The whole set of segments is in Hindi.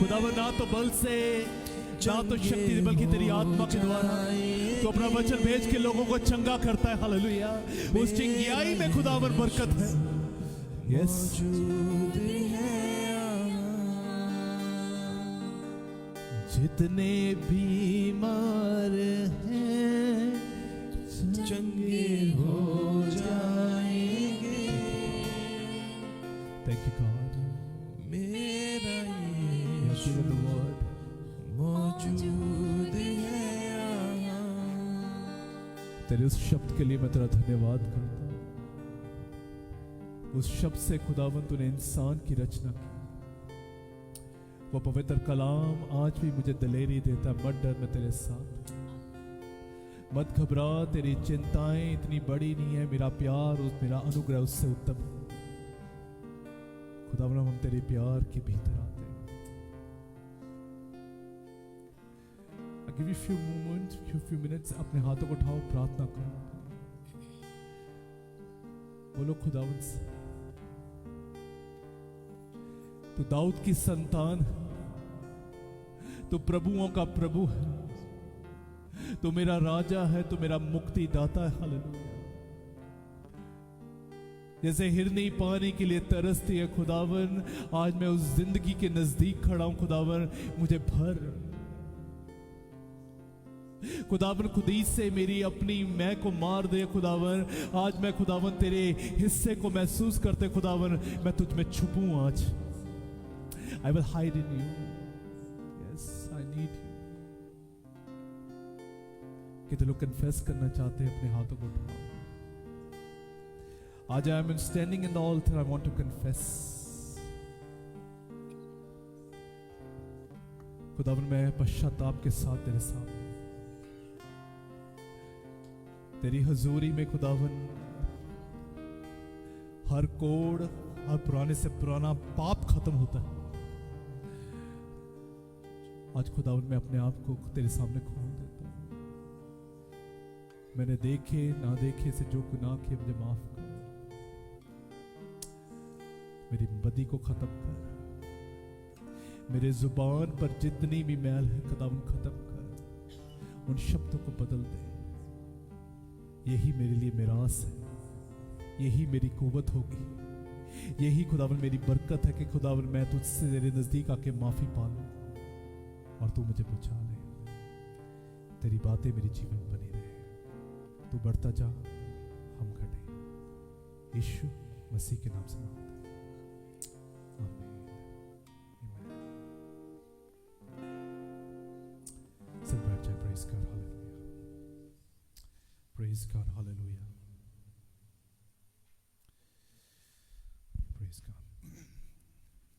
खुदावन ना तो बल से ना तो शक्ति से बल्कि तेरी आत्मा के द्वारा तो अपना वचन भेज के लोगों को चंगा करता है। हालेलुया। उस चिंगाई में खुदावन बरकत है। यस जितने बीमार हैं चंगे हो जाएंगे। Thank you God. मेरा यीशु मौजूद है। तेरे उस शब्द के लिए मैं तेरा धन्यवाद करता हूँ। उस शब्द से खुदावन तूने इंसान की रचना की। वो पवित्र कलाम आज भी मुझे दिलेरी देता। मत डर, मैं तेरे साथ। मत घबरा, तेरी चिंताएं इतनी बड़ी नहीं है। मेरा प्यार और मेरा अनुग्रह उससे उत्तम है। खुदावन हम तेरे प्यार के भीतर आते हैं। I give you few minutes, अपने हाथों को उठाओ, प्रार्थना करो, बोलो खुदावन से। तू दाऊद की संतान है, तू प्रभुओं का प्रभु है, तू मेरा राजा है, तू मेरा मुक्ति दाता है। हालेलुया। जैसे हिरनी पानी के लिए तरसती है खुदावन, आज मैं उस जिंदगी के नजदीक खड़ा हूं। खुदावन मुझे भर। खुदावन खुदी से मेरी अपनी मैं को मार दे। खुदावन आज मैं खुदावन तेरे हिस्से को महसूस करते खुदावन मैं तुझ में छुपूं। आज I will hide in you. Yes, I need you. कितने लोग कन्फेस करना चाहते हैं? अपने हाथों को उठाओ। आज I am standing in the altar. I want to confess. खुदावन मैं पश्चाताप के साथ तेरे सामने तेरी हजूरी में खुदावन हर कोड़, हर पुराने से पुराना पाप खत्म होता है। आज खुदावन मैं अपने आप को तेरे सामने खोल देता हूं। मैंने देखे ना देखे से जो गुनाह किए मुझे माफ कर। मेरी बदी को खत्म कर। मेरे जुबान पर जितनी भी मैल है खुदावन खत्म कर। उन शब्दों को बदल दे। यही मेरे लिए मिरास है। यही मेरी कुव्वत होगी। यही खुदावन मेरी बरकत है कि खुदावन मैं तुझसे तेरे नजदीक आके माफी पा लूं और तू मुझे बचा ले। तेरी बातें मेरी जीवन में बनी रहे। तू बढ़ता जा, हम घटे। यीशु मसीह के नाम से मांगते हैं, आमीन। सब बैठ जाए। Praise God, hallelujah. Praise God, hallelujah. Praise God.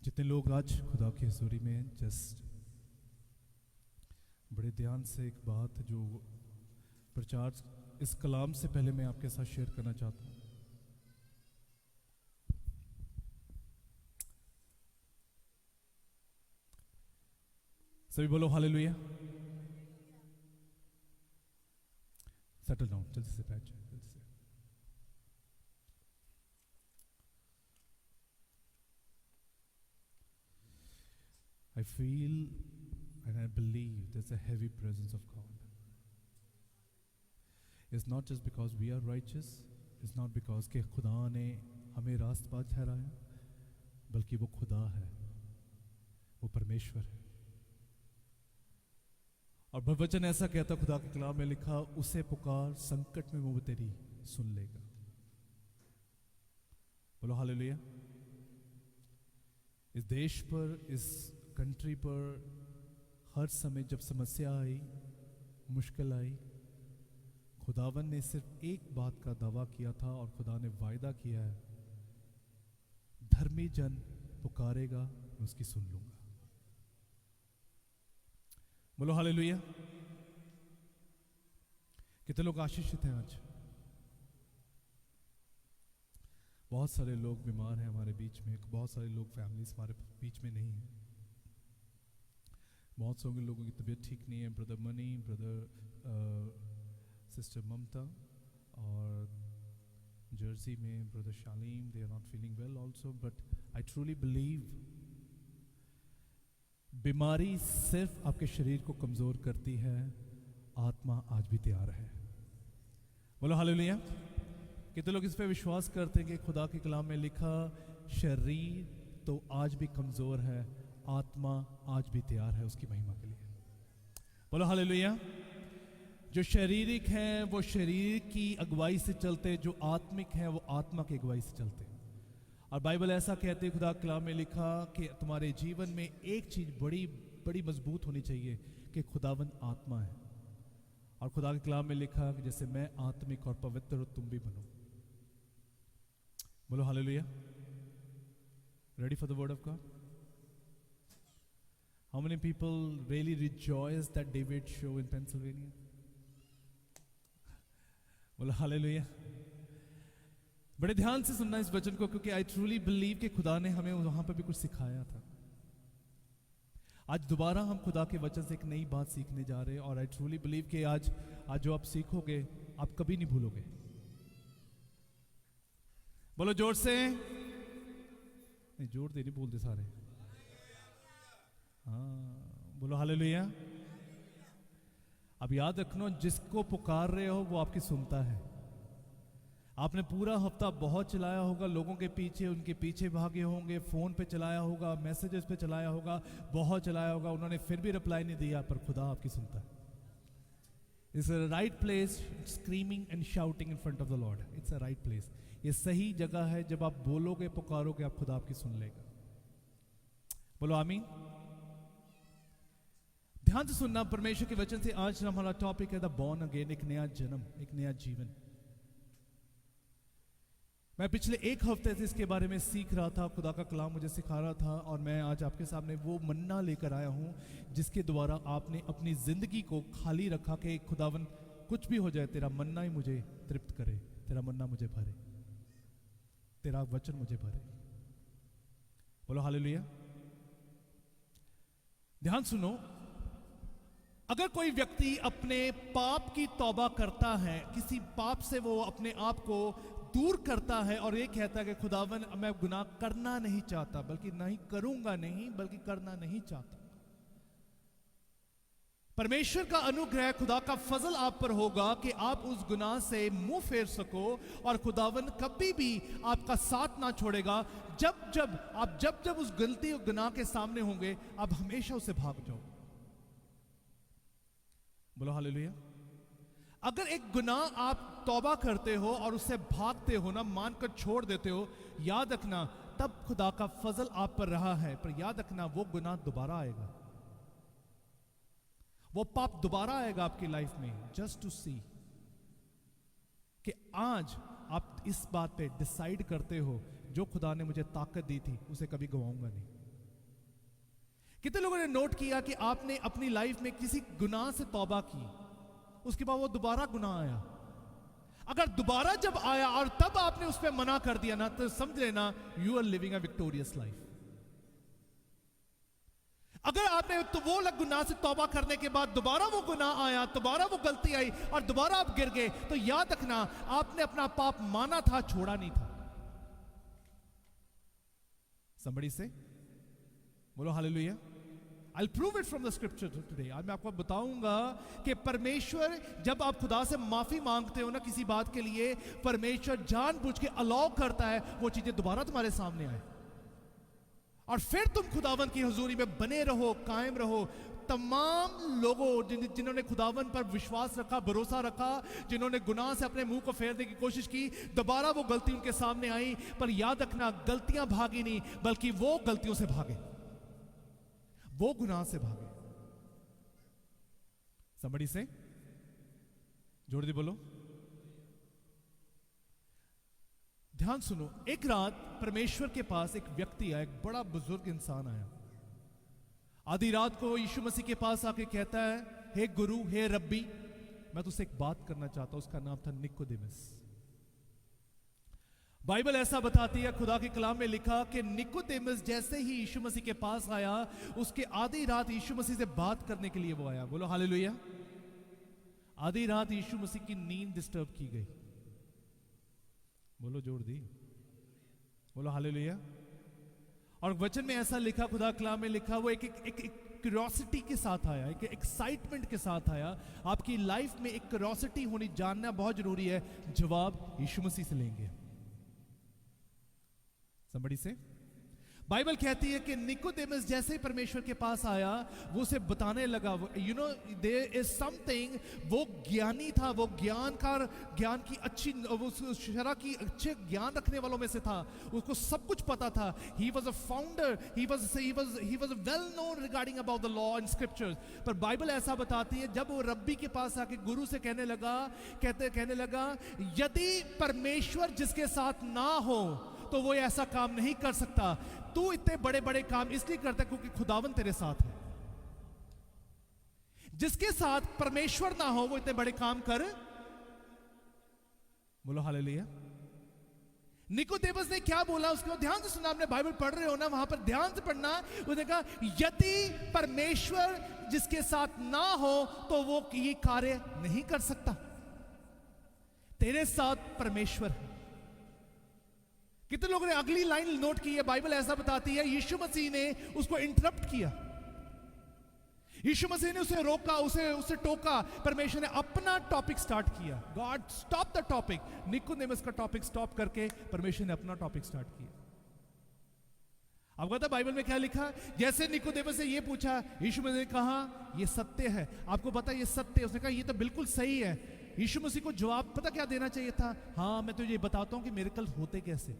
जितने लोग आज खुदा की हजूरी में जस्ट बड़े ध्यान से एक बात जो प्रचार इस कलाम से पहले मैं आपके साथ शेयर करना चाहता हूं। सभी बोलो हालेलुया। सेटल डाउन, जल्दी से बैठ जाए, जल्दी से। I feel and I believe there's a heavy presence of God. It's not just because we are righteous, it's not because के खुदा ने हमें रास्तबाज ठहराया, बल्कि वो खुदा है, वो परमेश्वर है। और वचन ऐसा कहता, खुदा के कलाम में लिखा, उसे पुकार, संकट में वो तेरी सुन लेगा। बोलो हालेलुया। इस देश पर, इस कंट्री पर हर समय जब समस्या आई, मुश्किल आई, खुदावन ने सिर्फ एक बात का दावा किया था और खुदा ने वायदा किया है, धर्मी जन पुकारेगा, मैं उसकी सुन लूंगा। बोलो हालेलुया। कितने लोग आशीषित हैं आज? बहुत सारे लोग बीमार हैं हमारे बीच में, बहुत सारे लोग फैमिलीज हमारे बीच में नहीं है। बहुत सारे लोगों की तबीयत ठीक नहीं है। Brother Mani, brother sister Mamta, और जर्सी में brother Shalim, they are not feeling well also. But I truly believe बीमारी सिर्फ आपके शरीर को कमजोर करती है, आत्मा आज भी तैयार है। बोलो हालेलुया। कितने लोग इस पे विश्वास करते हैं कि खुदा के कलाम में लिखा शरीर तो आज भी कमजोर है, आत्मा आज भी तैयार है उसकी महिमा के लिए। बोलो हालेलुया। जो शारीरिक हैं वो शरीर की अगुवाई से चलते, जो आत्मिक हैं वो आत्मा की अगुवाई से चलते। और बाइबल ऐसा कहते हैं, खुदा कलाम में लिखा कि तुम्हारे जीवन में एक चीज बड़ी बड़ी मजबूत होनी चाहिए कि खुदावंद आत्मा है। और खुदा के कलाम में लिखा कि जैसे मैं आत्मिक और पवित्र हो तुम भी बनो। बोलो hallelujah. Ready for the word of God? How many people really rejoice that David show in Pennsylvania? बोलो हालेलुया। बड़े ध्यान से सुनना इस वचन को, क्योंकि आई ट्रूली बिलीव कि खुदा ने हमें वहां पर भी कुछ सिखाया था। आज दोबारा हम खुदा के वचन से एक नई बात सीखने जा रहे हैं, और आई ट्रूली बिलीव कि आज जो आप सीखोगे आप कभी नहीं भूलोगे। बोलो जोर से। नहीं, जोर दे नहीं बोलते सारे। हाँ, बोलो हालेलुया। अब याद रखना, जिसको पुकार रहे हो वो आपकी सुनता है। आपने पूरा हफ्ता बहुत चलाया होगा, लोगों के पीछे, उनके पीछे भागे होंगे, फोन पे चलाया होगा, मैसेजेस पे चलाया होगा, बहुत चलाया होगा, उन्होंने फिर भी रिप्लाई नहीं दिया, पर खुदा आपकी सुनता है। It's a right place screaming and shouting in front of the Lord. It's a right place. ये सही जगह है, जब आप बोलोगे, पुकारोगे, आप खुदा आपकी सुन लेगा। बोलो आमीन। ध्यान से सुनना परमेश्वर के वचन से। आज हमारा टॉपिक है द बॉर्न अगेन, एक नया जन्म, एक नया जीवन। मैं पिछले एक हफ्ते से इसके बारे में सीख रहा था, खुदा का कलाम मुझे सिखा रहा था, और मैं आज आपके सामने वो मन्ना लेकर आया हूं जिसके द्वारा आपने अपनी जिंदगी को खाली रखा कि खुदावन कुछ भी हो जाए, तेरा मन्ना ही मुझे तृप्त करे, तेरा मन्ना मुझे भरे, तेरा वचन मुझे भरे। बोलो हालेलुया। ध्यान सुनो, अगर कोई व्यक्ति अपने पाप की तौबा करता है, किसी पाप से वो अपने आप को दूर करता है और ये कहता है कि खुदावन मैं गुनाह करना नहीं चाहता, बल्कि नहीं करूंगा नहीं, बल्कि करना नहीं चाहता, परमेश्वर का अनुग्रह, खुदा का फजल आप पर होगा कि आप उस गुनाह से मुंह फेर सको, और खुदावन कभी भी आपका साथ ना छोड़ेगा। जब जब उस गलती और गुनाह के सामने होंगे, आप हमेशा उसे भाग जाओ। बोलो हालेलुया। अगर एक गुनाह आप तौबा करते हो और उससे भागते हो ना, मानकर छोड़ देते हो, याद रखना तब खुदा का फजल आप पर रहा है, पर याद रखना वो गुनाह दोबारा आएगा, वो पाप दोबारा आएगा आपकी लाइफ में, जस्ट टू सी कि आज आप इस बात पे डिसाइड करते हो, जो खुदा ने मुझे ताकत दी थी उसे कभी गवाऊंगा नहीं। कितने लोगों ने नोट किया कि आपने अपनी लाइफ में किसी गुनाह से तौबा की, उसके बाद वो दोबारा गुनाह आया? अगर दोबारा जब आया और तब आपने उस पर मना कर दिया ना, तो समझ लेना you are living a victorious life. अगर आपने तो वो गुनाह से तौबा करने के बाद दोबारा वो गुनाह आया, दोबारा वो गलती आई और दोबारा आप गिर गए, तो याद रखना आपने अपना पाप माना था, छोड़ा नहीं था। somebody से बोलो hallelujah. I'll prove it from the scripture today. आज मैं आपको बताऊंगा कि परमेश्वर, जब आप खुदा से माफी मांगते हो ना किसी बात के लिए, परमेश्वर जानबूझ के अलाउ करता है वो चीजें दोबारा तुम्हारे सामने आए, और फिर तुम खुदावन की हुजूरी में बने रहो, कायम रहो। तमाम लोगों जिन्होंने खुदावन पर विश्वास रखा, भरोसा रखा, जिन्होंने गुनाह से अपने मुंह को फेरने की कोशिश की, दोबारा वो गलती उनके सामने आई, पर याद रखना गलतियां भागी नहीं, बल्कि वो गलतियों से भागे, वो गुनाह से भागे। somebody से जोड़ दी बोलो। ध्यान सुनो, एक रात परमेश्वर के पास एक व्यक्ति आया, एक बड़ा बुजुर्ग इंसान आया। आधी रात को यीशु मसीह के पास आके कहता है, हे गुरु, हे रब्बी, मैं तुझसे एक बात करना चाहता हूं। उसका नाम था निकोदेमस। बाइबल ऐसा बताती है, खुदा के कलाम में लिखा कि निकोदेमस जैसे ही यीशु मसीह के पास आया, उसके आधी रात यीशु मसीह से बात करने के लिए वो आया। बोलो हालेलुया। आधी रात यीशु मसीह की नींद डिस्टर्ब की गई। बोलो जोड़ दी। बोलो हालेलुया। और वचन में ऐसा लिखा, खुदा कलाम में लिखा, वो एक क्यूरियोसिटी के साथ आया, एक एक्साइटमेंट के साथ आया। आपकी लाइफ में एक क्यूरियोसिटी होनी, जानना बहुत जरूरी है। जवाब यीशु मसीह से लेंगे। Somebody say? बाइबल कहती है कि निकोदेमस जैसे ही परमेश्वर के पास आया, वो उसे बताने लगा, you know there is something, वो ज्ञानी था, वो ज्ञान की अच्छी, वो शरा की अच्छे ज्ञान रखने वालों में से था, उसको सब कुछ पता था। He was a founder, he was well known regarding about the law and scriptures. पर बाइबल ऐसा बताती है, जब वो रब्बी के पास आके गुरु से कहने लगा यदि परमेश्वर जिसके साथ ना हो तो वो ऐसा काम नहीं कर सकता। तू इतने बड़े बड़े काम इसलिए करता है क्योंकि खुदावन तेरे साथ है। जिसके साथ परमेश्वर ना हो वो इतने बड़े काम कर, बोलो हालेलुया। निकोदेमस ने क्या बोला, उसको ध्यान से सुना। आपने बाइबल पढ़ रहे हो ना, वहां पर ध्यान से पढ़ना। उसने कहा यदि परमेश्वर जिसके साथ ना हो तो वो ये कार्य नहीं कर सकता। तेरे साथ परमेश्वर है। कितने लोगों ने अगली लाइन नोट की है? बाइबल ऐसा बताती है यीशु मसीह ने उसको इंटरप्ट किया, यीशु मसीह ने उसे रोका, उसे टोका। परमेश्वर ने अपना टॉपिक स्टार्ट किया। God stop the topic. Nicodemus का टॉपिक स्टॉप करके परमेश्वर ने अपना टॉपिक स्टार्ट किया। आपको पता बाइबल में क्या लिखा? जैसे निकोदेमस से ये पूछा, यीशु मसीह ने कहा ये सत्य है। आपको पता ये सत्य है? उसने कहा ये तो बिल्कुल सही है। यीशु मसीह को जवाब पता क्या देना चाहिए था? हाँ मैं तुझे बताता हूं कि मिरेकल्स होते कैसे।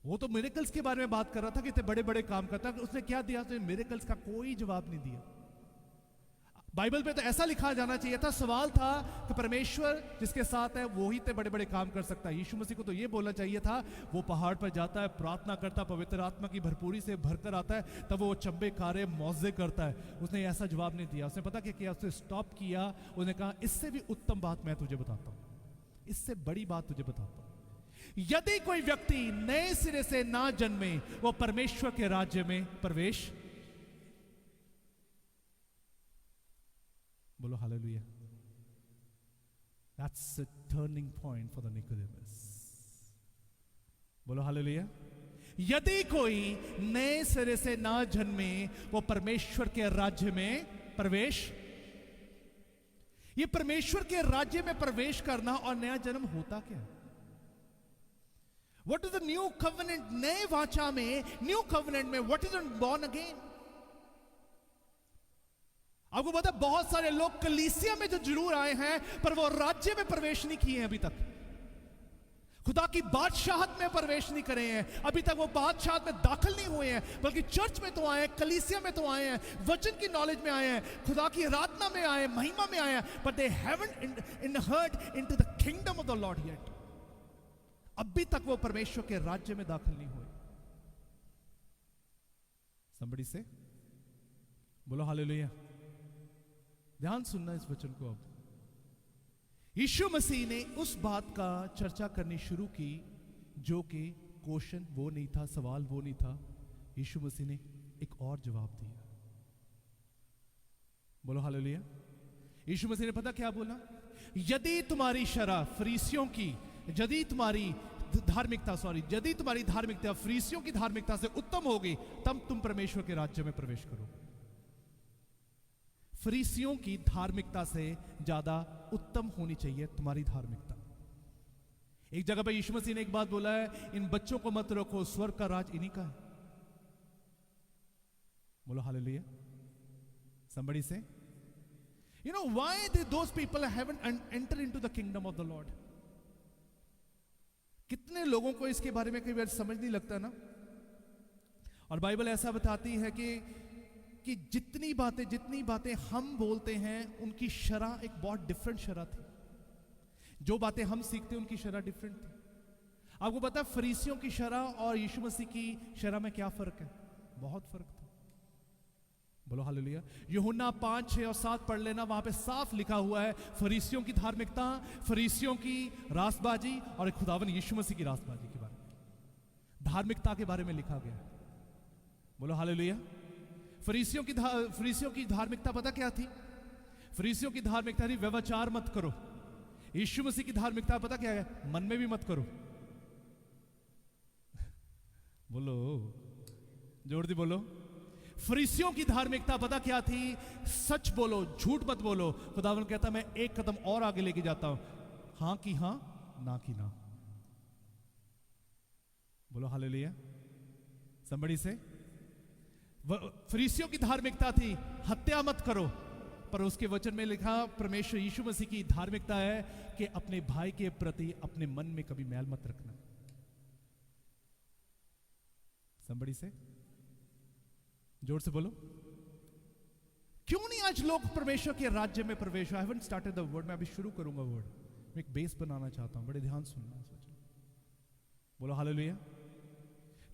वो तो मिरेकल्स के बारे में बात कर रहा था कि इतने बड़े बड़े काम करता है। उसने क्या दिया? तो मिरेकल्स का कोई जवाब नहीं दिया। बाइबल पे तो ऐसा लिखा जाना चाहिए था, सवाल था कि परमेश्वर जिसके साथ है वो ही इतने बड़े बड़े काम कर सकता है। यीशु मसीह को तो ये बोलना चाहिए था, वो पहाड़ पर जाता है, प्रार्थना करता, पवित्र आत्मा की भरपूरी से भरकर आता है, तब वो चंबे कारे मौजे करता है। उसने ऐसा जवाब नहीं दिया। उसने पता क्या किया? उसने स्टॉप किया। उसने कहा इससे भी उत्तम बात मैं तुझे बताता हूं, इससे बड़ी बात तुझे बताता हूं। यदि कोई व्यक्ति नए सिरे से ना जन्मे वो परमेश्वर के राज्य में प्रवेश, बोलो hallelujah. That's a turning point for the Nicodemus. बोलो हालेलुया। यदि कोई नए सिरे से ना जन्मे वो परमेश्वर के राज्य में प्रवेश, ये परमेश्वर के राज्य में प्रवेश करना और नया जन्म होता क्या है? What is the new covenant? नए वाचा में, न्यू कवेनेंट में, what is born again? आपको पता है बहुत सारे लोग कलीसिया में जो जरूर आए हैं पर वो राज्य में प्रवेश नहीं किए हैं अभी तक। खुदा की बादशाहत में प्रवेश नहीं करे हैं अभी तक, वो बादशाहत में दाखिल नहीं हुए हैं, बल्कि चर्च में तो आए हैं, कलीसिया में तो आए हैं, वचन की नॉलेज में आए हैं, खुदा की आराधना में आए हैं, महिमा में आए हैं, but they haven't entered into the kingdom of the Lord yet. अभी तक वो परमेश्वर के राज्य में दाखिल नहीं हुए। Somebody say, बोलो हालेलुया। ध्यान सुनना इस वचन को। अब यीशु मसीह ने उस बात का चर्चा करनी शुरू की जो कि क्वेश्चन वो नहीं था, सवाल वो नहीं था। यीशु मसीह ने एक और जवाब दिया। बोलो हालेलुया। यीशु मसीह ने पता क्या बोला? यदि तुम्हारी शरह फरीसियों की, यदि तुम्हारी धार्मिकता फरीसियों की धार्मिकता से उत्तम होगी तब तुम परमेश्वर के राज्य में प्रवेश करोगे। फरीसियों की धार्मिकता से ज्यादा उत्तम होनी चाहिए तुम्हारी धार्मिकता। एक जगह पे यीशु मसीह ने एक बात बोला है, इन बच्चों को मत रोको, स्वर्ग का राज इन्हीं का है। बोलो hallelujah. Somebody say, you know why those people haven't entered into the kingdom of the Lord? कितने लोगों को इसके बारे में कई बार समझ नहीं लगता ना। और बाइबल ऐसा बताती है कि जितनी बातें हम बोलते हैं उनकी शरह एक बहुत डिफरेंट शरह थी। जो बातें हम सीखते हैं उनकी शरह डिफरेंट थी। आपको पता है फरीसियों की शरह और यीशु मसीह की शरह में क्या फर्क है? बहुत फर्क था। बोलो हालेलुया। यूहन्ना 5, 6 और 7 पढ़ लेना, वहां पे साफ लिखा हुआ है फरीसियों की धार्मिकता, फरीसियों की रासबाजी और खुदावन यीशु मसीह की रासबाजी के बारे में, धार्मिकता के बारे में लिखा गया है। बोलो हालेलुया। फरीसियों की धार्मिकता पता क्या थी? फरीसियों की धार्मिकता थी व्यभिचार मत करो। यीशु मसीह की धार्मिकता पता क्या है? मन में भी मत करो। बोलो जोर दी बोलो। फरीसियों की धार्मिकता पता क्या थी? सच बोलो, झूठ मत बोलो। खुदावन कहता मैं एक कदम और आगे लेके जाता हूं, हां की हां, ना की ना। बोलो हालेलुया। somebody से फरीसियों की धार्मिकता थी हत्या मत करो, पर उसके वचन में लिखा परमेश्वर यीशु मसीह की धार्मिकता है कि अपने भाई के प्रति अपने मन में कभी मैल मत रखना। somebody से जोर से बोलो। क्यों नहीं आज लोग परमेश्वर के राज्य में प्रवेश? I haven't started the word, मैं अभी शुरू करूंगा वर्ड, मैं एक बेस बनाना चाहता हूं, बड़े ध्यान सुनना। बोलो हालेलुया।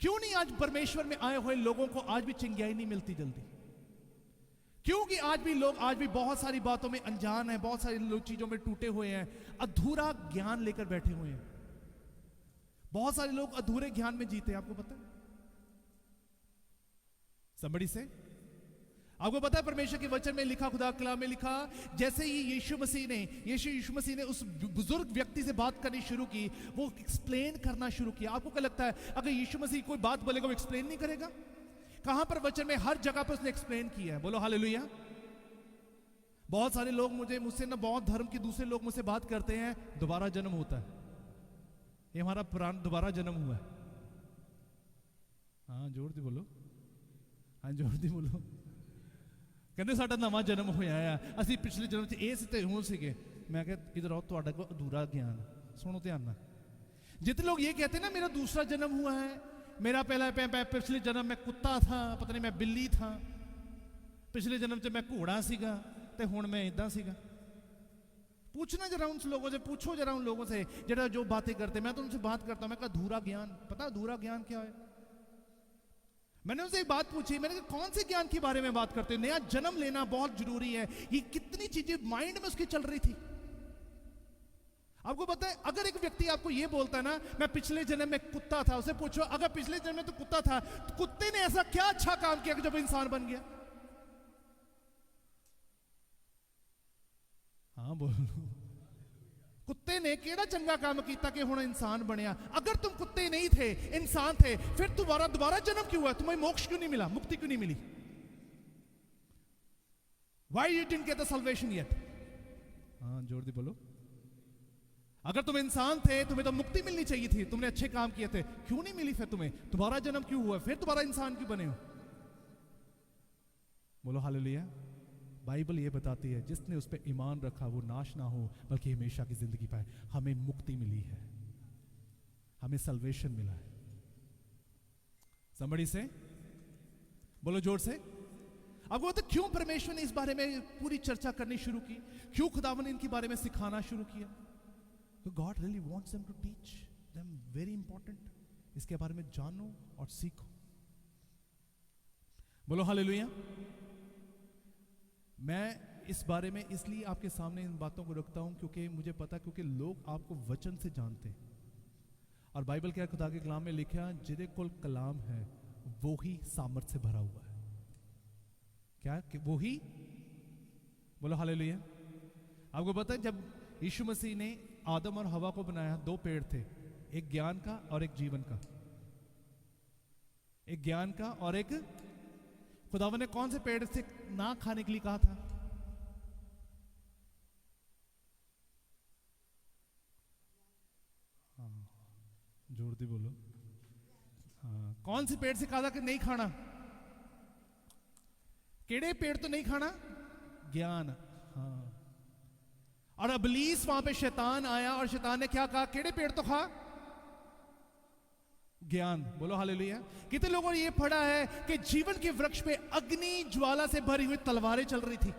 क्यों नहीं आज परमेश्वर में आए हुए लोगों को आज भी चिंगाई नहीं मिलती जल्दी? क्योंकि आज भी लोग आज भी बहुत सारी बातों में अनजान हैं, बहुत सारी लोग चीजों में टूटे हुए हैं, अधूरा ज्ञान लेकर बैठे हुए हैं। बहुत सारे लोग अधूरे ज्ञान में जीते हैं, आपको पता है? somebody से आपको पता है परमेश्वर के वचन में लिखा, खुदा कलाम में लिखा, जैसे ही यीशु मसीह ने उस बुजुर्ग व्यक्ति से बात करनी शुरू की, वो एक्सप्लेन करना शुरू किया। आपको क्या लगता है अगर यीशु मसीह कोई बात बोलेगा वो एक्सप्लेन नहीं करेगा? कहां पर वचन में? हर जगह पर उसने एक्सप्लेन किया है। बोलो हालेलुया। बहुत सारे लोग मुझसे ना, बहुत धर्म के दूसरे लोग मुझसे बात करते हैं, दोबारा जन्म होता है, ये हमारा पुराना दोबारा जन्म हुआ है। हाँ जोर दी बोलो, हाँ जोर दी बोलो। कहते साडा नवा जन्म होया है, असी पिछले जन्म च ये ते हुण सीगे। मैं कहा इधर आओ, तुहाडा कोल अधूरा ज्ञान, सुनो ध्यान नाल। जितने लोग ये कहते हैं ना मेरा दूसरा जन्म हुआ है, मेरा पहला पिछले जन्म में कुत्ता था, पता नहीं मैं बिल्ली था, पिछले जन्म च मैं घोड़ा सीगा ते हुण मैं इदां सीगा। पूछना जरा उन लोगों से, पूछो जरा उन लोगों से जरा जो बातें करते। मैं तो उनसे बात करता हूं, मैं कहा अधूरा ज्ञान, पता अधूरा ज्ञान क्या है? मैंने उनसे एक बात पूछी, मैंने कहा कौन से ज्ञान के बारे में बात करते हैं? नया जन्म लेना बहुत जरूरी है। ये कितनी चीजें माइंड में उसकी चल रही थी। आपको पता है अगर एक व्यक्ति आपको ये बोलता है ना मैं पिछले जन्म में कुत्ता था, उसे पूछो अगर पिछले जन्म में तो कुत्ता था, तो कुत्ते ने ऐसा क्या अच्छा काम किया कि जब इंसान बन गया? हाँ बोलो, कुत्ते ने केड़ा चंगा काम किया कि हुण इंसान बनया? अगर तुम कुत्ते नहीं थे, इंसान थे, फिर दोबारा जन्म क्यों हुआ? तुम्हें मोक्ष क्यों नहीं मिला? मुक्ति क्यों नहीं मिली? Why you didn't get the salvation yet? हाँ जोर दी बोलो। अगर तुम इंसान थे, तुम्हें तो मुक्ति मिलनी चाहिए थी, तुमने अच्छे काम किए थे, क्यों नहीं मिली? फिर तुम्हें दोबारा जन्म क्यों हुआ? फिर दोबारा इंसान क्यों बने हो? बोलो हालेलुया। बाइबल ये बताती है जिसने उस पर ईमान रखा वो नाश ना हो बल्कि हमेशा की जिंदगी पाए। हमें मुक्ति मिली है, हमें सल्वेशन मिला है। somebody से बोलो जोर से। अब वो तो क्यों परमेश्वर ने इस बारे में पूरी चर्चा करनी शुरू की? क्यों खुदावन ने इनके बारे में सिखाना शुरू किया? तो God really wants them to teach them, very important. इसके बारे में जानो और सीखो। बोलो हालेलुया। मैं इस बारे में इसलिए आपके सामने इन बातों को रखता हूं क्योंकि मुझे पता, क्योंकि लोग आपको वचन से जानते हैं। और बाइबल क्या खुदा के कलाम में लिखा, जिदे कोल कलाम है वो ही सामर्थ से भरा हुआ है। क्या कि वो ही? बोलो हालेलुया। आपको पता है जब यीशु मसीह ने आदम और हवा को बनाया, दो पेड़ थे, एक ज्ञान का और एक जीवन का। एक ज्ञान का और एक, खुदावन ने कौन से पेड़ से ना खाने के लिए कहा था? हाँ जोर दी बोलो। हाँ कौन से पेड़ से कहा था कि नहीं खाना? केड़े पेड़ तो नहीं खाना? ज्ञान। हाँ और इब्लीस वहां पे शैतान आया और शैतान ने क्या कहा? केड़े पेड़ तो खा? ज्ञान। बोलो हालेलुया। कितने लोगों ने ये पढ़ा है कि जीवन के वृक्ष पे अग्नि ज्वाला से भरी हुई तलवारें चल रही थी?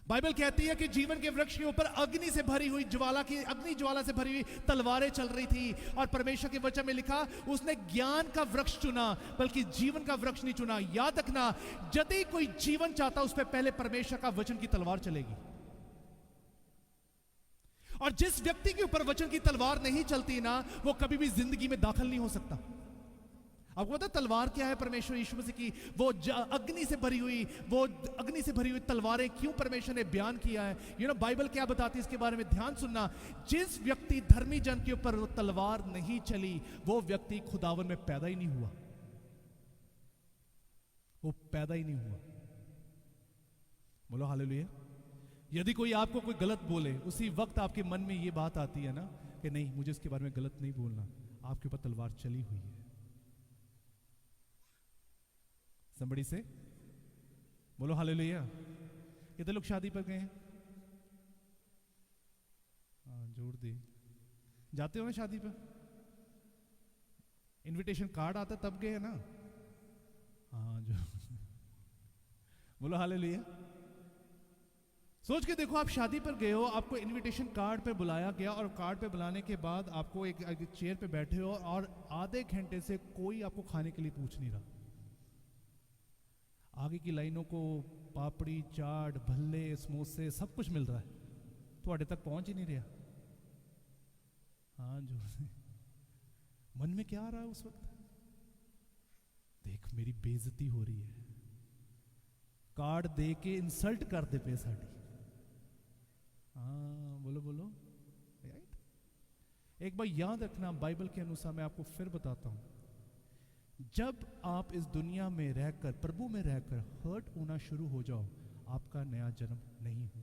बाइबल कहती है कि जीवन के वृक्ष के ऊपर अग्नि से भरी हुई अग्नि ज्वाला से भरी हुई तलवारें चल रही थी। और परमेश्वर के वचन में लिखा उसने ज्ञान का वृक्ष चुना बल्कि जीवन का वृक्ष नहीं चुना। याद रखना, यदि कोई जीवन चाहता उस पर पहले परमेश्वर का वचन की तलवार चलेगी। और जिस व्यक्ति के ऊपर वचन की तलवार नहीं चलती ना, वो कभी भी जिंदगी में दाखिल नहीं हो सकता। आपको पता तलवार क्या है? परमेश्वर यीशु मसीह की वो अग्नि से भरी हुई तलवारें क्यों परमेश्वर ने बयान किया है? बाइबल क्या बताती है इसके बारे में? ध्यान सुनना। जिस व्यक्ति धर्मी जन के ऊपर वो तलवार नहीं चली, वो व्यक्ति खुदावन में पैदा ही नहीं हुआ। वो पैदा ही नहीं हुआ। बोलो हालेलुया। यदि कोई आपको कोई गलत बोले, उसी वक्त आपके मन में ये बात आती है ना कि नहीं, मुझे इसके बारे में गलत नहीं बोलना, आपके ऊपर तलवार चली हुई है। somebody से बोलो हालेलुया। कितने लोग शादी पर गए हैं? हाँ, जोड़ दी। जाते हो ना शादी पर? इनविटेशन कार्ड आता तब गए ना? हाँ, जो बोलो हालेलुया। सोच के देखो, आप शादी पर गए हो, आपको इनविटेशन कार्ड पे बुलाया गया और कार्ड पे बुलाने के बाद आपको एक चेयर पे बैठे हो और आधे घंटे से कोई आपको खाने के लिए पूछ नहीं रहा। आगे की लाइनों को पापड़ी, चाट, भल्ले, समोसे सब कुछ मिल रहा है, थोड़े तक पहुंच ही नहीं रहा। हाँ, जो मन में क्या आ रहा है उस वक्त? देख, मेरी बेइज्जती हो रही है, कार्ड दे के इंसल्ट कर दे पे साड़ी। हाँ, बोलो बोलो। एक बार याद रखना, बाइबल के अनुसार मैं आपको फिर बताता हूं, जब आप इस दुनिया में रहकर, प्रभु में रहकर हर्ट होना शुरू हो जाओ, आपका नया जन्म नहीं हुआ।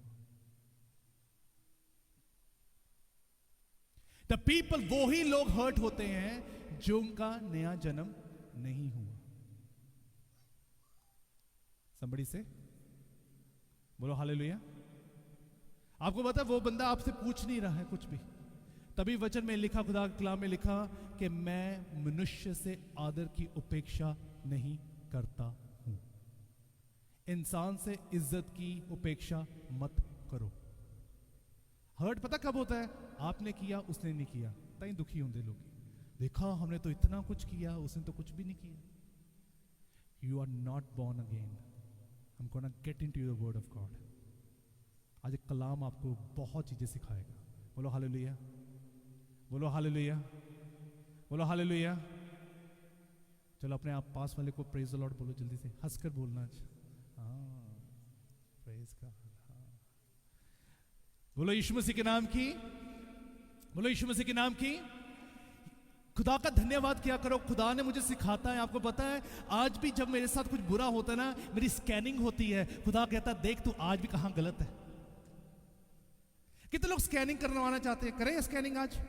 द पीपल, वो ही लोग हर्ट होते हैं जो उनका नया जन्म नहीं हुआ। somebody से बोलो हालेलुया। आपको पता है, वो बंदा आपसे पूछ नहीं रहा है कुछ भी, तभी वचन में लिखा, खुदा के कलाम में लिखा कि मैं मनुष्य से आदर की उपेक्षा नहीं करता हूं। इंसान से इज्जत की उपेक्षा मत करो। हर्ट पता कब होता है? आपने किया, उसने नहीं किया, तई दुखी होंगे लोग। देखा, हमने तो इतना कुछ किया, उसने तो कुछ भी नहीं किया। You are not born again. I'm gonna get into the word of God. आज एक कलाम आपको बहुत चीजें सिखाएगा। बोलो हालेलुया, बोलो हालेलुया, बोलो हालेलुया। चलो अपने आप पास वाले को प्रेज द लॉर्ड बोलो, जल्दी से हंसकर बोलना। हाँ, प्रेज का। हाँ, बोलो यीशु मसीह के नाम की, बोलो यीशु मसीह के नाम की। खुदा का धन्यवाद किया करो। खुदा ने मुझे सिखाता है, आपको पता है, आज भी जब मेरे साथ कुछ बुरा होता है ना, मेरी स्कैनिंग होती है। खुदा कहता है, देख तू आज भी कहां गलत है। कितने लोग स्कैनिंग करवाना चाहते हैं? करें स्कैनिंग आज?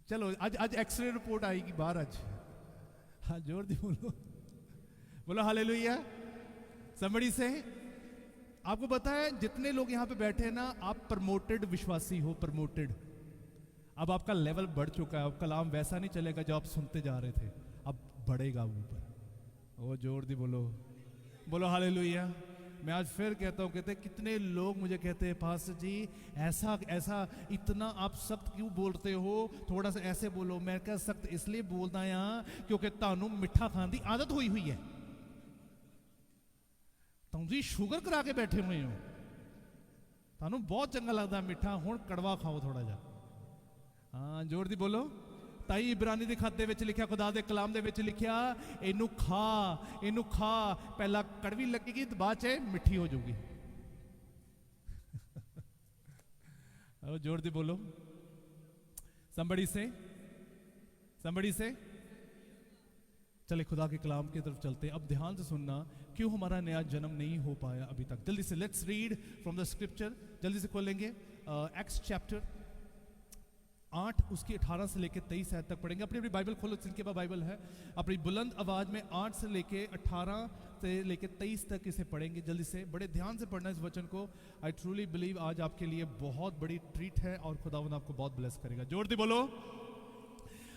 चलो आज एक्सरे रिपोर्ट आएगी बाहर आज। हाँ, जोर दी बोलो, बोलो हालेलुया। somebody से आपको पता है, जितने लोग यहां पे बैठे हैं ना, आप प्रमोटेड विश्वासी हो, प्रमोटेड। अब आपका लेवल बढ़ चुका है, अब कलाम वैसा नहीं चलेगा जो आप सुनते जा रहे थे, अब बढ़ेगा ऊपर। ओ जोर दी बोलो, बोलो हालेलुया। मैं आज फिर कहता हूं, कहते कितने लोग मुझे कहते हैं, पास्टर जी ऐसा ऐसा इतना आप सख्त क्यों बोलते हो, थोड़ा सा ऐसे बोलो। मैं क्या सख्त इसलिए बोलता यहां क्योंकि तानू मिठा खाने की आदत हुई है। तुम जी शुगर करा के बैठे हुए हो, थानू बहुत चंगा लगता मिठा, हुण कड़वा खाओ थोड़ा जा। हाँ, जोर दी बोलो। ताई इब्रानी दे खत दे विच लिखिया, खुदा दे कलाम दे विच लिखिया, इनू खा, पहला कड़वी लगेगी तो बाद च मिठी हो जाऊगी। जोर दी बोलो। somebody से चले खुदा के कलाम की तरफ चलते। अब ध्यान से सुनना, क्यों हमारा नया जन्म नहीं हो पाया अभी तक। जल्दी से let's read from the scripture. जल्दी से खोलेंगे एक्ट्स चैप्टर 8 उसकी 18 से लेके 23 आयत तक पढ़ेंगे। अपनी अपनी बाइबल खोलो, जिनके पास बाइबल है अपनी बुलंद आवाज में 8 से लेके 18 से लेके 23 तक इसे पढ़ेंगे। जल्दी से, बड़े ध्यान से पढ़ना इस वचन को। आई ट्रूली बिलीव आज आपके लिए बहुत बड़ी ट्रीट है और खुदावंद आपको बहुत ब्लेस करेगा। जोर दे बोलो।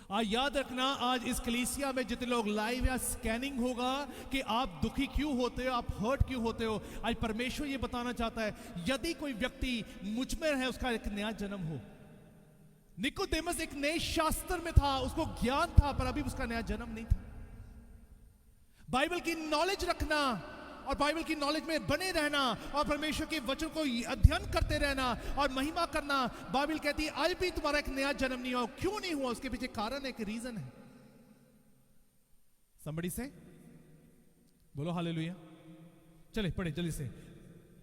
याद रखना, आज इस कलीसिया में जितने लोग लाइव या स्कैनिंग होगा कि आप दुखी क्यों होते हो, आप हर्ट क्यों होते हो। आज परमेश्वर ये बताना चाहता है, यदि कोई व्यक्ति मुझ में है, उसका एक नया जन्म हो। निकोदेमस एक नए शास्त्र में था, उसको ज्ञान था, पर अभी उसका नया जन्म नहीं था। बाइबल की नॉलेज रखना और बाइबल की नॉलेज में बने रहना और परमेश्वर के वचन को अध्ययन करते रहना और महिमा करना। बाइबल कहती है आज भी तुम्हारा एक नया जन्म नहीं हुआ। क्यों नहीं हुआ? उसके पीछे कारण है, एक रीजन है। somebody से बोलो हालेलुया। चले पढ़े जल्दी से।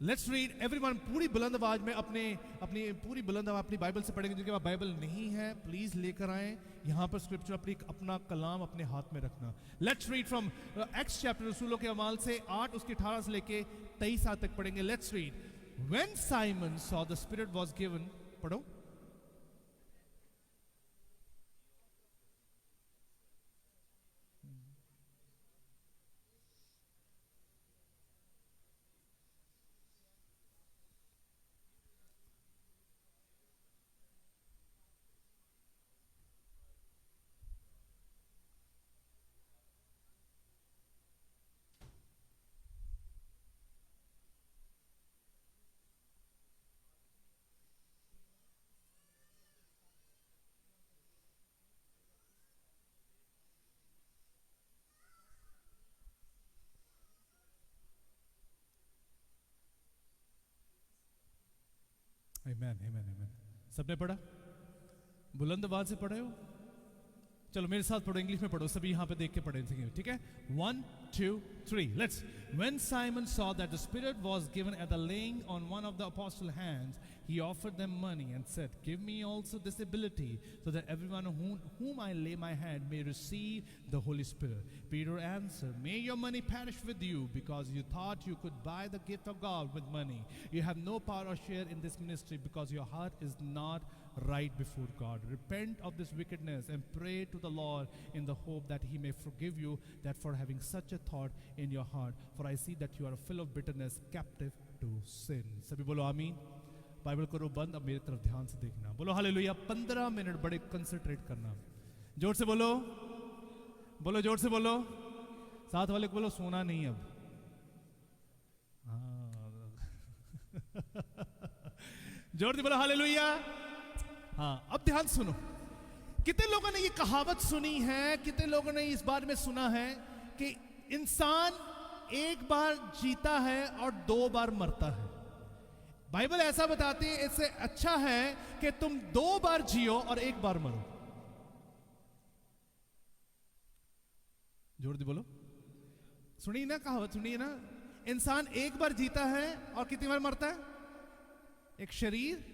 लेट्स रीड एवरीवन, पूरी बुलंद आवाज में अपनी पूरी बुलंद आवाज अपनी बाइबल से पढ़ेंगे। जिनके पास बाइबल नहीं है प्लीज लेकर आए, यहां पर स्क्रिप्चर अपना कलाम अपने हाथ में रखना। Let's read from Acts chapter, रसूलों के अमाल से 8 उसके 18 से लेके 23 तक पढ़ेंगे। Let's read. When Simon saw the spirit was given, पढ़ो। आमेन, आमेन, आमेन। सबने पढ़ा? बुलंद आवाज से पढ़े हो? चलो मेरे साथ पढ़ो, इंग्लिश में पढ़ो, सभी यहां पे देख के पढ़े, ठीक है? 1 2 3 let's. When Simon saw that the Spirit was given at the laying on one of the apostles' hands, he offered them money and said, "Give me also this ability, so that everyone whom I lay my hand may receive the Holy Spirit." Peter answered, "May your money perish with you, because you thought you could buy the gift of God with money. You have no part or share in this ministry, because your heart is not right before God. Repent of this wickedness and pray to the Lord in the hope that he may forgive you that for having such a thought in your heart. For I see that you are full of bitterness, captive to sin." सभी बोलो आमीन। बाइबल करो बंद, अब मेरी तरफ ध्यान से देखना। बोलो हालेलुया। 15 मिनट बड़े कंसंट्रेट करना। जोर से बोलो, बोलो जोर से बोलो। साथ वाले को बोलो सोना नहीं अब। जोर से बोलो हालेलुया। हाँ, अब ध्यान सुनो। कितने लोगों ने ये कहावत सुनी है, कितने लोगों ने इस बारे में सुना है कि इंसान एक बार जीता है और 2 बार मरता है। बाइबल ऐसा बताती है, इससे अच्छा है कि तुम 2 बार जियो और 1 बार मरो। जोर दी बोलो। सुनिए ना कहावत, सुनिए ना। इंसान एक बार जीता है और कितनी बार मरता है? एक शरीर।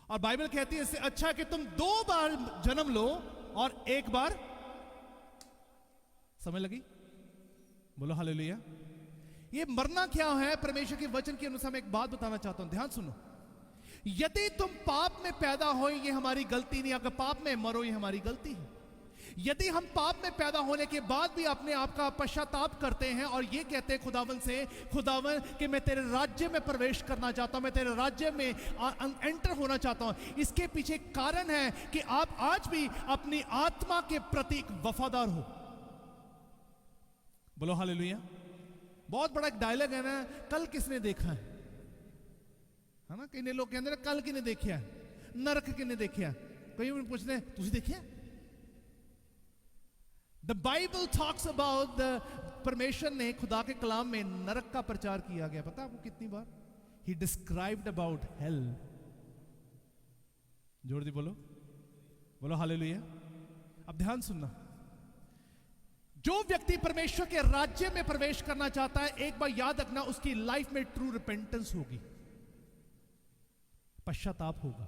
और बाइबल कहती है इससे अच्छा है कि तुम 2 बार जन्म लो और 1 बार। समझ लगी? बोलो हालेलुया। ये मरना क्या है? परमेश्वर के वचन के अनुसार मैं एक बात बताना चाहता हूं, ध्यान सुनो। यदि तुम पाप में पैदा हो, ये हमारी गलती नहीं। अगर पाप में मरो, ये हमारी गलती है। यदि हम पाप में पैदा होने के बाद भी अपने आप का पश्चाताप करते हैं और ये कहते हैं खुदावन से, खुदावन कि मैं तेरे राज्य में प्रवेश करना चाहता हूं, मैं तेरे राज्य में एंटर होना चाहता हूं, इसके पीछे कारण है कि आप आज भी अपनी आत्मा के प्रति वफादार हो। बोलो हालेलुया। बहुत बड़ा एक डायलॉग है ना, कल किसने देखा है ना? कई लोग कहते हैं कल किने देखा है, नरक किने देखा है। कई पूछते हैं तुझे देखा? The Bible talks about the परमेश्वर ने खुदा के कलाम में नरक का प्रचार किया गया, पता आपको कितनी बार? He described about hell. जोर दी बोलो, बोलो हालेलुया। अब ध्यान सुनना। जो व्यक्ति परमेश्वर के राज्य में प्रवेश करना चाहता है, एक बार याद रखना, उसकी लाइफ में ट्रू रिपेंटेंस होगी, पश्चाताप होगा।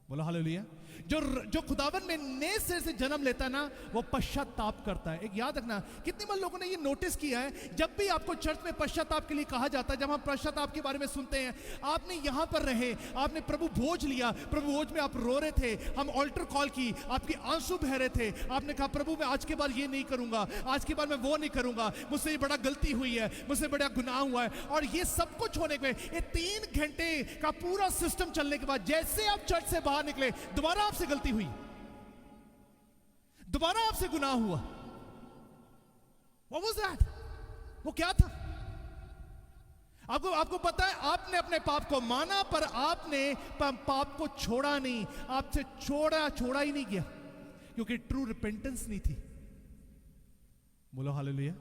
बोलो हालेलुया। जो खुदावन में नए सिरे से जन्म लेता है ना, वो पश्चाताप करता है। एक याद रखना, कितनी बार लोगों ने ये नोटिस किया है, जब भी आपको चर्च में पश्चाताप के लिए कहा जाता है, जब हम पश्चाताप के बारे में सुनते हैं, आपने यहां पर रहे, आपने प्रभु भोज लिया, प्रभु भोज में आप रो रहे थे, हम ऑल्टर कॉल की, आपके आंसू बह रहे थे, आपने कहा प्रभु मैं आज के बाद ये नहीं करूंगा, आज के बाद मैं वो नहीं करूंगा, मुझसे ये बड़ा गलती हुई है, मुझसे बड़ा गुनाह हुआ है। और ये सब कुछ होने के बाद, ये 3 घंटे का पूरा सिस्टम चलने के बाद, जैसे आप चर्च से बाहर निकले, दोबारा आपसे गलती हुई, दोबारा आपसे गुनाह हुआ। What was that? वो क्या था? आपको पता है, आपने अपने पाप को माना, पर आपने पाप को छोड़ा नहीं। आपसे छोड़ा ही नहीं गया, क्योंकि ट्रू रिपेंटेंस नहीं थी। बोलो हालेलुया।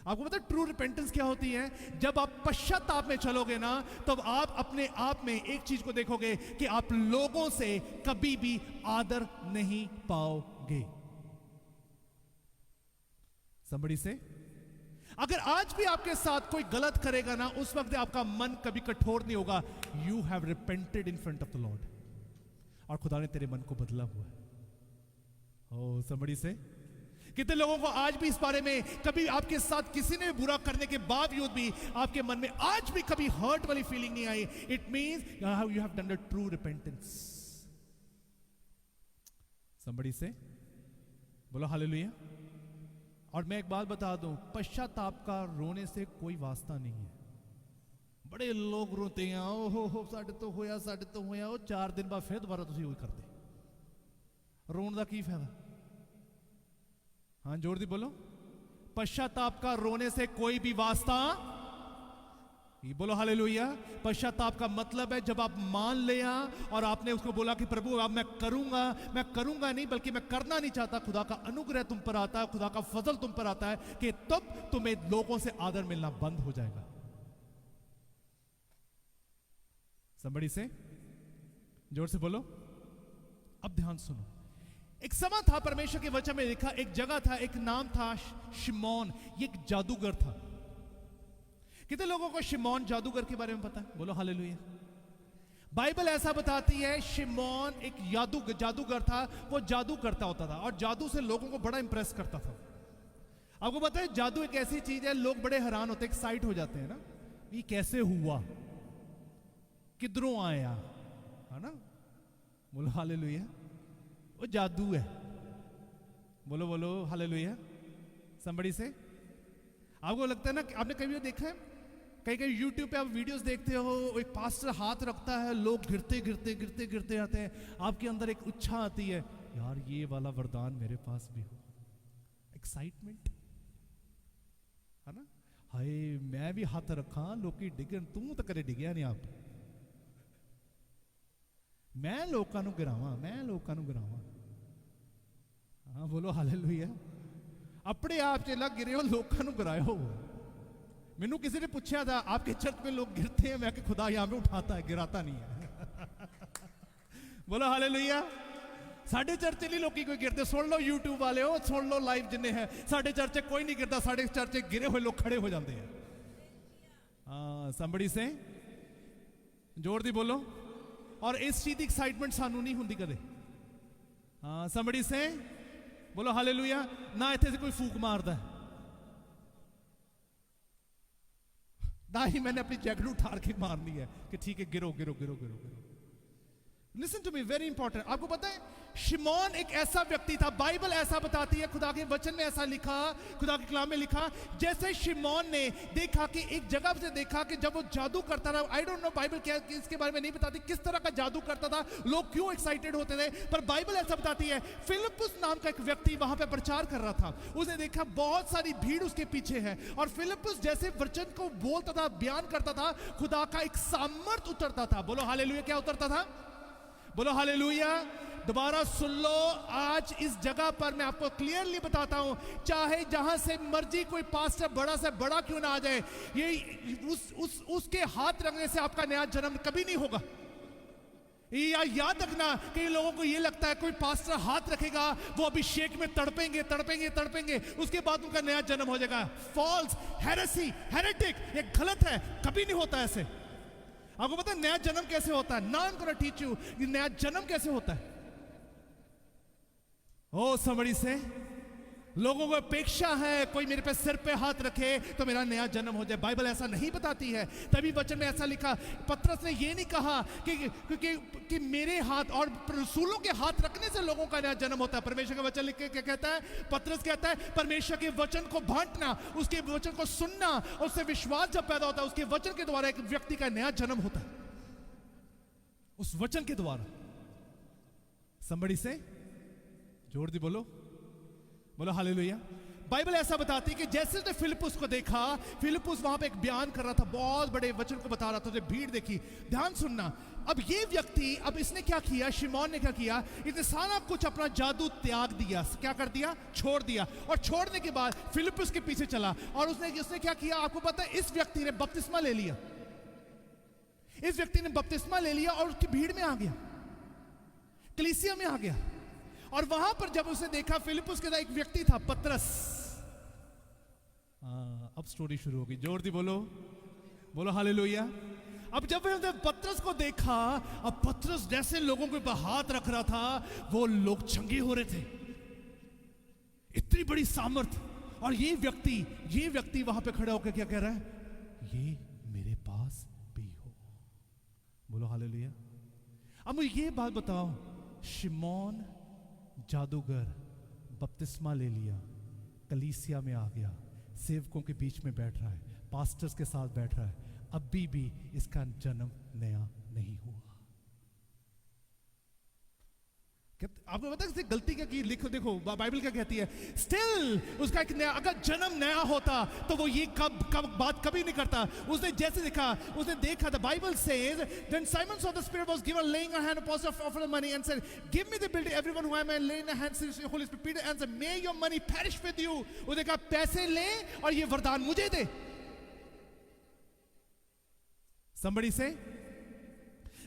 आपको पता है ट्रू रिपेंटेंस क्या होती है? जब आप पश्चाताप में चलोगे ना, तब आप अपने आप में एक चीज को देखोगे कि आप लोगों से कभी भी आदर नहीं पाओगे। Somebody say, अगर आज भी आपके साथ कोई गलत करेगा ना, उस वक्त आपका मन कभी कठोर नहीं होगा. You have repented in front of the Lord, और खुदा ने तेरे मन को बदला हुआ है. ओ somebody से कितने लोगों को आज भी इस बारे में, कभी आपके साथ किसी ने बुरा करने के बावजूद भी आपके मन में आज भी कभी हर्ट वाली फीलिंग नहीं आई. It means you have done the true repentance. somebody से बोलो हालेलुया. और मैं एक बात बता दूं, पश्चाताप का रोने से कोई वास्ता नहीं है. बड़े लोग रोते हैं, ओ हो साढ़े तो होया, साढ़े तो होया, वो 4 दिन बाद फिर दोबारा तुम वही करते. रोन का की फायदा? हाँ जोर दी बोलो. पश्चाताप का रोने से कोई भी वास्ता, ये बोलो हालेलुया. पश्चाताप का मतलब है जब आप मान लिया और आपने उसको बोला कि प्रभु अब मैं करूंगा नहीं, बल्कि मैं करना नहीं चाहता. खुदा का अनुग्रह तुम पर आता है, खुदा का फजल तुम पर आता है कि तब तुम्हें लोगों से आदर मिलना बंद हो जाएगा. somebody से जोर से बोलो. अब ध्यान सुनो. एक समय था, परमेश्वर के वचन में लिखा, एक जगह था, एक नाम था शिमोन. ये एक जादूगर था. कितने लोगों को शिमोन जादूगर के बारे में पता है? बोलो हालेलुया. बाइबल ऐसा बताती है शिमोन एक जादूगर था. वो जादू करता होता था और जादू से लोगों को बड़ा इंप्रेस करता था. आपको पता है जादू एक ऐसी चीज है, लोग बड़े हैरान होते, एक्साइट हो जाते हैं ना, ये कैसे हुआ, किधरों आया, है ना. बोलो हालेलुया. वो जादू है. बोलो बोलो हालेलुया. somebody से आपको लगता है ना, आपने कभी देखा है, कहीं YouTube पे आप वीडियोस देखते हो, एक पास्टर हाथ रखता है, लोग गिरते आते हैं. आपके अंदर एक इच्छा आती है, यार ये वाला वरदान मेरे पास भी हो. एक्साइटमेंट है ना. हाय मैं भी हाथ रखा, लोग डिगन, तू तो करे डिगया नहीं. आप मैं लोगों ਨੂੰ गिरावा. हाँ बोलो हालेलुया. अपने आप च लग गिरे हो, लोगों ਨੂੰ गिरायो. मैनू किसी ने पूछा था, आपके चर्च में लोग गिरते हैं? मैं कि खुदा यहां पे उठाता है, गिराता नहीं है. बोलो हालेलुया. साढ़े चर्च नहीं लोग कोई गिरते. सुन लो यूट्यूब वाले हो, सुन लो लाइव जिन्ने हैं, साढ़े चर्च कोई नहीं गिरता. साढ़े चर्च गिरे हुए लोग खड़े हो जाते हैं. somebody से जोर दी बोलो. और इस चीज की एक्साइटमेंट सानू नहीं होंगी कदे. हाँ somebody से बोलो हालेलुया. ना इतने से कोई फूक मारता है, ना ही मैंने अपनी जैकेट उठार के मारनी है कि ठीक है गिरो. Listen to me, very important. आपको पता है शिमोन एक ऐसा व्यक्ति था, बाइबल ऐसा बताती है, खुदा के वचन में ऐसा लिखा, खुदा के कलाम में लिखा, जैसे शिमोन ने देखा कि एक जगह से देखा कि जब वो जादू करता रहा. आई डोंट नो बाइबल क्या इसके बारे में नहीं बताती किस तरह का जादू करता था, लोग क्यों एक्साइटेड होते थे, पर बाइबल ऐसा बताती है फिलिप्पुस नाम का एक व्यक्ति वहां पर प्रचार कर रहा था. उसने देखा बहुत सारी भीड़ उसके पीछे है, और फिलिप्पुस जैसे वचन को बोलता था, बयान करता था, खुदा का एक सामर्थ उतरता था. बोलो हालेलुया. क्या उतरता था? बोलो हालेलुया. दोबारा सुन लो, आज इस जगह पर मैं आपको क्लियरली बताता हूं, चाहे जहां से मर्जी कोई पास्टर बड़ा से बड़ा क्यों ना आ जाए, ये उसके हाथ रखने से आपका नया जन्म कभी नहीं होगा. या याद रखना, कई लोगों को ये लगता है कोई पास्टर हाथ रखेगा, वो अभिषेक में तड़पेंगे, उसके बाद उनका नया जन्म हो जाएगा. फॉल्स, हेरेसी, हेरेटिक, ये गलत है, कभी नहीं होता ऐसे. आपको पता है नया जन्म कैसे होता है? Now I am gonna teach you नया जन्म कैसे होता है. ओ somebody से लोगों को अपेक्षा है कोई मेरे पे सिर पे हाथ रखे तो मेरा नया जन्म हो जाए. बाइबल ऐसा नहीं बताती है. तभी वचन में ऐसा लिखा, पतरस ने ये नहीं कहा कि मेरे हाथ और रसूलों के हाथ रखने से लोगों का नया जन्म होता है. परमेश्वर का वचन लिख के क्या कहता है? पतरस कहता है परमेश्वर के वचन को बांटना, उसके वचन को सुनना, उससे विश्वास जब पैदा होता है, उसके वचन के द्वारा एक व्यक्ति का नया जन्म होता है, उस वचन के द्वारा. somebody से जोर दी बोलो हालेलुया. बाइबल ऐसा बताती है कि जैसे उसने फिलिप्पुस को देखा, फिलिप्पुस वहां पे एक बयान कर रहा था, बहुत बड़े वचन को बता रहा था, भीड़ देखी. ध्यान सुनना. अब ये व्यक्ति, अब इसने क्या किया, शिमोन ने क्या किया, इसने सारा कुछ अपना जादू त्याग दिया. क्या कर दिया? छोड़ दिया. और छोड़ने के बाद फिलिप्पुस के पीछे चला, और उसने क्या किया, आपको पता है, इस व्यक्ति ने बपतिस्मा ले लिया. इस व्यक्ति ने बपतिस्मा ले लिया और उसकी भीड़ में आ गया, कलीसिया में आ गया. और वहां पर जब उसने देखा, फिलिप्पुस के साथ एक व्यक्ति था, पतरस. अब स्टोरी शुरू होगी, जोर दी बोलो, बोलो हालेलुया। अब जब हमने पतरस को देखा, अब पतरस जैसे लोगों के ऊपर हाथ रख रहा था, वो लोग चंगे हो रहे थे, इतनी बड़ी सामर्थ। और ये व्यक्ति वहां पे खड़ा होकर क्या कह रहा है, ये मेरे पास भी हो, बोलो हालेलुया। अब मुझे ये बात बताओ, शिमोन जादूगर बपतिस्मा ले लिया, कलीसिया में आ गया, सेवकों के बीच में बैठ रहा है, पास्टर्स के साथ बैठ रहा है, अभी भी इसका जन्म नया नहीं हुआ। आपको पता है गलती क्या की? लिखो, देखो बाइबल क्या कहती है, स्टिल उसका एक नया, अगर जन्म नया होता तो वो ये बात कभी नहीं करता। उसने जैसे देखा, the Bible says, then Simon saw the Spirit was given, laying a hand upon the offer of money and said, give me the building, everyone who I may lay in the hands of the Holy Spirit. Peter answered, may your money perish with you. उसने कहा पैसे ले और ये वरदान मुझे दे। Somebody say,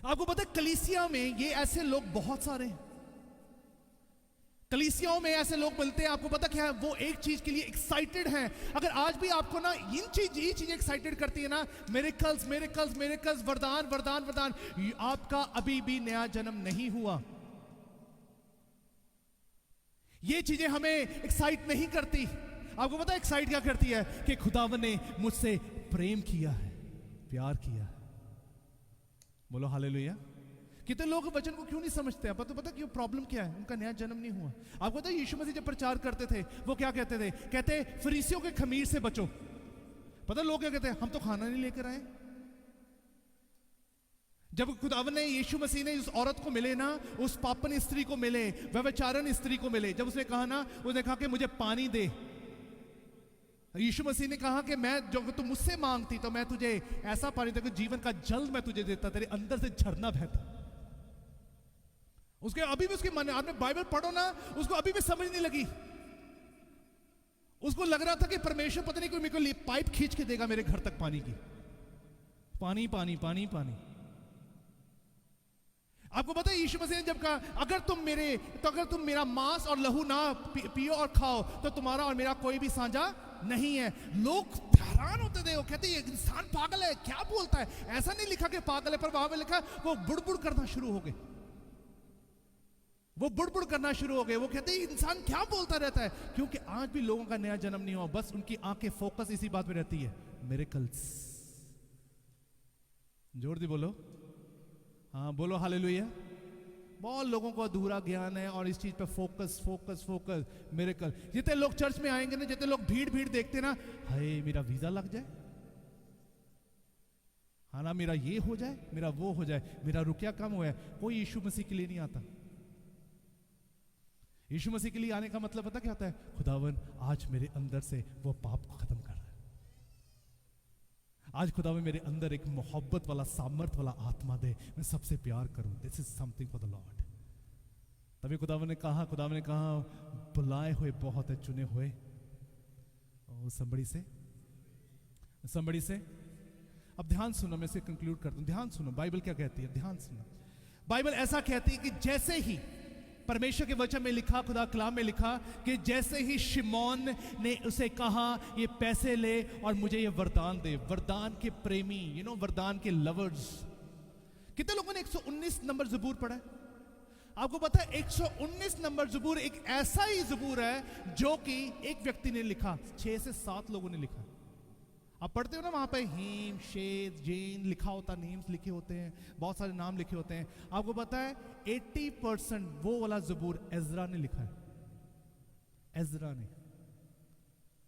आपको पता है कलीसिया में ये ऐसे लोग बहुत सारे हैं, कलीसियाओं में ऐसे लोग मिलते हैं। आपको पता क्या है, वो एक चीज के लिए एक्साइटेड हैं। अगर आज भी आपको ना ये चीजें एक्साइटेड करती है ना, मिरेकल्स, वरदान, आपका अभी भी नया जन्म नहीं हुआ। ये चीजें हमें एक्साइट नहीं करती। आपको पता है एक्साइट क्या करती है, कि खुदावन ने मुझसे प्रेम किया है, प्यार किया है, बोलो हालेलुया। कितने लोग वचन को क्यों नहीं समझते? आप तो पता क्यों प्रॉब्लम क्या है, उनका नया जन्म नहीं हुआ। आपको पता है यीशु मसीह जब प्रचार करते थे, वो क्या कहते थे? कहते फरीसियों के खमीर से बचो। पता लोग क्या कहते हैं, हम तो खाना नहीं लेकर आए। जब खुदावन ने, यीशु मसीह ने उस औरत को मिले ना, उस पापन स्त्री को मिले, व्यभिचारन स्त्री को मिले, जब उसने कहा ना, उसने कहा कि मुझे पानी दे, यीशु मसीह ने कहा कि मैं जो तुम मुझसे मांगती तो मैं तुझे ऐसा पानी देता, जीवन का जल मैं तुझे देता, तेरे अंदर से झरना बहता। उसके अभी भी उसके मन, आपने बाइबल पढ़ो ना, उसको अभी भी समझ नहीं लगी। उसको लग रहा था कि परमेश्वर पता नहीं कोई मेरे को पाइप खींच के देगा मेरे घर तक पानी की, पानी। आपको पता है यीशु मसीह ने जब कहा, अगर तुम मेरा मांस और लहू ना पियो और खाओ तो तुम्हारा और मेरा कोई भी साझा नहीं है। लोग हैरान होते थे, वो कहते ये इंसान पागल है, क्या बोलता है? ऐसा नहीं लिखा कि पागल है, पर वहां पे लिखा वो बुड़बुड़ करना शुरू हो गए, वो कहते हैं इंसान क्या बोलता रहता है, क्योंकि आज भी लोगों का नया जन्म नहीं हुआ। बस उनकी आंखें फोकस इसी बात पे रहती है, मिरेकल्स। जोर दी बोलो, हाँ बोलो हालेलुया। बहुत लोगों को अधूरा ज्ञान है और इस चीज पे फोकस मिरेकल। जितने लोग चर्च में आएंगे ना, जितने लोग भीड़ देखते ना, हाय मेरा वीजा लग जाए, हाँ ना मेरा ये हो जाए, मेरा वो हो जाए, मेरा रुपया कम हुआ है। कोई यीशु मसीह के लिए नहीं आता। यीशु मसीह के लिए आने का मतलब पता क्या होता है? खुदावन आज मेरे अंदर से वो पाप को खत्म कर रहा है। आज खुदावन मेरे अंदर एक मोहब्बत वाला, सामर्थ वाला आत्मा दे, मैं सबसे प्यार करूं। This is something for the Lord. तभी खुदावन ने कहा बुलाए हुए बहुत है, चुने हुए। somebody से अब ध्यान सुनो, मैं इसे कंक्लूड करता हूं। ध्यान सुनो बाइबल क्या कहती है, ध्यान सुनो। बाइबल ऐसा कहती है कि जैसे ही परमेश्वर के वचन में लिखा, खुदा कलाम में लिखा कि जैसे ही शिमोन ने उसे कहा ये पैसे ले और मुझे ये वरदान दे, वरदान के प्रेमी, वरदान के लवर्स। कितने लोगों ने 119 नंबर ज़बूर पढ़ा है? आपको पता है 119 नंबर ज़बूर एक ऐसा ही ज़बूर है जो कि एक व्यक्ति ने लिखा, 6 से 7 लोगों ने लिखा। आप पढ़ते हो ना वहां पे हीम, शेद, जेन लिखा होता, नेम्स लिखे होते हैं, बहुत सारे नाम लिखे होते हैं। आपको पता है 80% वो वाला ज़बूर एजरा ने लिखा है। एजरा ने,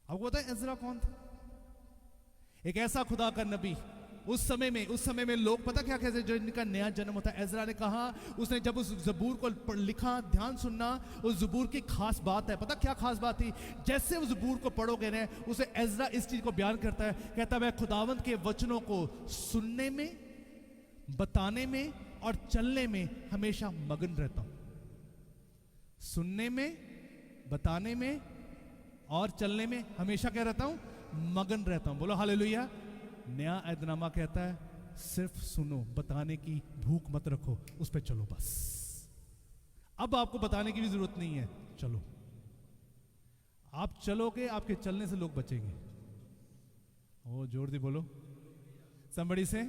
आपको पता है एजरा कौन था? एक ऐसा खुदा का नबी। उस समय में लोग पता क्या कहते, जो इनका नया जन्म होता है। एजरा ने कहा, उसने जब उस ज़बूर को लिखा, ध्यान सुनना, उस ज़बूर की खास बात है। पता क्या खास बात थी? जैसे उस ज़बूर को पढ़ोगे ना, उसे एजरा इस चीज को बयान करता है, कहता है मैं खुदावंत के वचनों को सुनने में, बताने में और चलने में हमेशा मगन रहता हूं। सुनने में, बताने में और चलने में हमेशा क्या रहता हूं? मगन रहता हूं। बोलो हालेलुया। नया ऐदनामा कहता है सिर्फ सुनो, बताने की भूख मत रखो, उस पर चलो बस। अब आपको बताने की भी जरूरत नहीं है, चलो। आप चलोगे, आपके चलने से लोग बचेंगे। ओ जोर दे बोलो somebody से।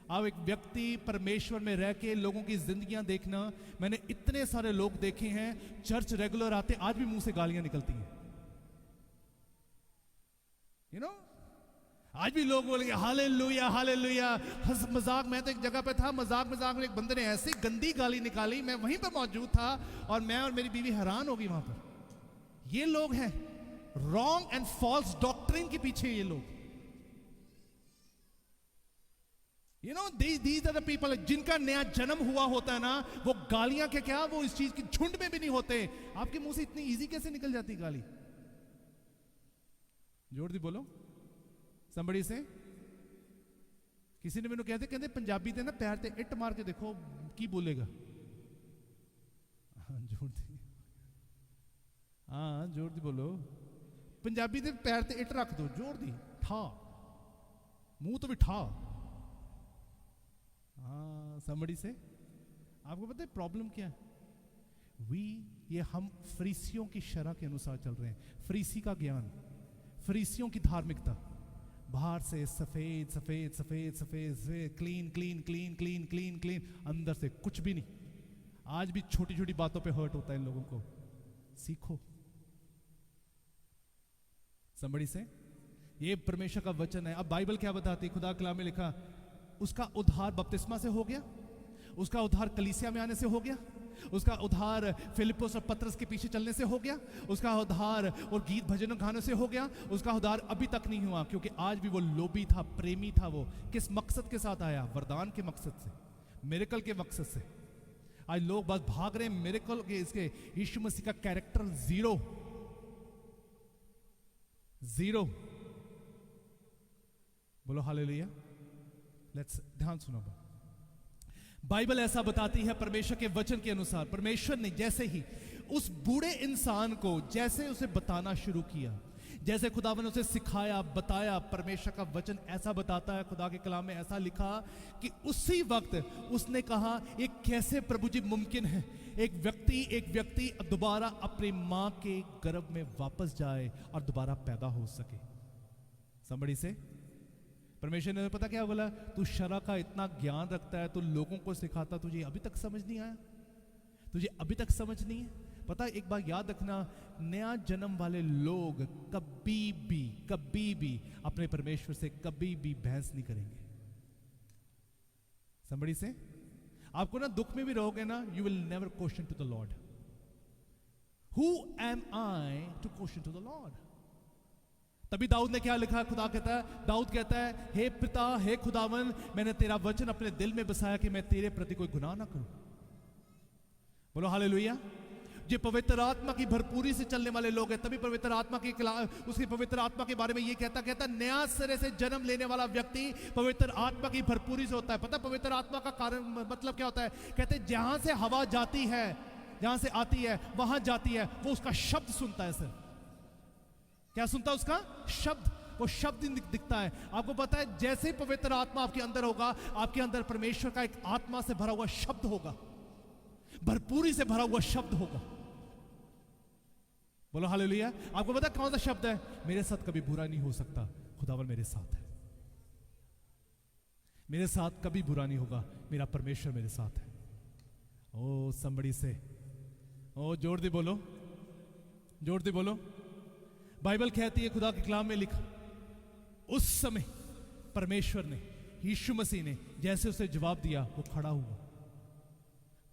अब एक व्यक्ति परमेश्वर में रह के लोगों की जिंदगियां देखना, मैंने इतने सारे लोग देखे हैं चर्च रेगुलर आते, आज भी मुंह से गालियां निकलती हैं, यू नो, आज भी लोग बोलेंगे हालेलुया हालेलुया। मजाक, मैं तो एक जगह पे था, मजाक मजाक में एक बंदे ने ऐसी गंदी गाली निकाली, मैं वहीं पर मौजूद था और मैं और मेरी बीवी हैरान हो गई वहां पर। ये लोग हैं रॉन्ग एंड फॉल्स डॉक्ट्रिन के पीछे, ये लोग, you know, these are the people जिनका नया जन्म हुआ होता है ना, वो गालियां के क्या, वो इस चीज की झुंड में भी नहीं होते। आपके मुंह से इतनी इजी कैसे निकल जाती गाली? जोर दी बोलो somebody से। किसी ने मैंने कहते पंजाबी ते ना पैर ते इट मार के देखो की बोलेगा। हाँ जोर दी, हाँ जोर दी बोलो, पंजाबी ते पैर ते इट रख दो, जोर दी, ठा, मुंह तो भी ठा। हाँ somebody से। आपको पता है प्रॉब्लम क्या है? ये हम फरीसियों की शरह के अनुसार चल रहे हैं। फरीसी का ज्ञान, फरीसियों की धार्मिकता, बाहर से सफेद सफेद सफेद सफेद clean clean clean clean clean clean, अंदर से कुछ भी नहीं। आज भी छोटी छोटी बातों पे हर्ट होता है इन लोगों को। सीखो somebody से। ये परमेश्वर का वचन है। अब बाइबल क्या बताती है? खुदा कलाम में लिखा, उसका उद्धार बपतिस्मा से हो गया, उसका उद्धार कलीसिया में आने से हो गया, उसका उद्धार फिलिप्पुस और पतरस के पीछे चलने से हो गया, उसका उद्धार और गीत भजन गाने से हो गया, उसका उद्धार अभी तक नहीं हुआ, क्योंकि आज भी वो लोभी था, प्रेमी था। वो किस मकसद के साथ आया? वरदान के मकसद से, मिरेकल के मकसद से। आज लोग बस भाग रहे हैं मिरेकल के, इसके यीशु मसीह का कैरेक्टर जीरो जीरो। बोलो हालेलुया। लेट्स ध्यान सुनो। बाइबल ऐसा बताती है परमेश्वर के वचन के अनुसार, परमेश्वर ने जैसे ही उस बूढ़े इंसान को जैसे उसे बताना शुरू किया, जैसे खुदावन ने उसे सिखाया, बताया, परमेश्वर का वचन ऐसा बताता है, खुदा के कलाम में ऐसा लिखा कि उसी वक्त उसने कहा ये कैसे प्रभु जी मुमकिन है एक व्यक्ति दोबारा अपनी मां के गर्भ में वापस जाए और दोबारा पैदा हो सके। somebody से। परमेश्वर ने पता क्या बोला? तू शरह का इतना ज्ञान रखता है, तू लोगों को सिखाता, तुझे अभी तक समझ नहीं आया? तुझे अभी तक समझ नहीं है? पता, एक बात याद रखना, नया जन्म वाले लोग कभी भी अपने परमेश्वर से कभी भी बहस नहीं करेंगे। somebody से। आपको ना दुख में भी रहोगे ना, you will never question to the Lord, who am I to question to the Lord. तभी दाऊद ने क्या लिखा? खुदा कहता है, दाऊद कहता है, हे पिता, हे खुदावन, मैंने तेरा वचन अपने दिल में बसाया कि मैं तेरे प्रति कोई गुनाह ना करूं। बोलो हालेलुया। जो पवित्र आत्मा की भरपूरी से चलने वाले लोग हैं, तभी पवित्र आत्मा की उसकी पवित्र आत्मा के बारे में ये कहता नया सिरे से जन्म लेने वाला व्यक्ति पवित्र आत्मा की भरपूरी से होता है। पता पवित्र आत्मा का कारण मतलब क्या होता है? कहते जहां से हवा जाती है, जहां से आती है वहां जाती है, वो उसका शब्द सुनता है। सर क्या सुनता है? उसका शब्द, वो शब्द दिखता है। आपको पता है जैसे ही पवित्र आत्मा आपके अंदर होगा, आपके अंदर परमेश्वर का एक आत्मा से भरा हुआ शब्द होगा, भरपूरी से भरा हुआ शब्द होगा। बोलो हालेलुया। आपको पता कौन सा शब्द है? मेरे साथ कभी बुरा नहीं हो सकता, खुदावन मेरे साथ है। मेरे साथ कभी बुरा नहीं होगा, मेरा परमेश्वर मेरे साथ है। ओ somebody से, ओ जोर दे बोलो, जोर दे बोलो। बाइबल कहती है, खुदा के कलाम में लिखा, उस समय परमेश्वर ने, यीशु मसीह ने जैसे उसे जवाब दिया, वो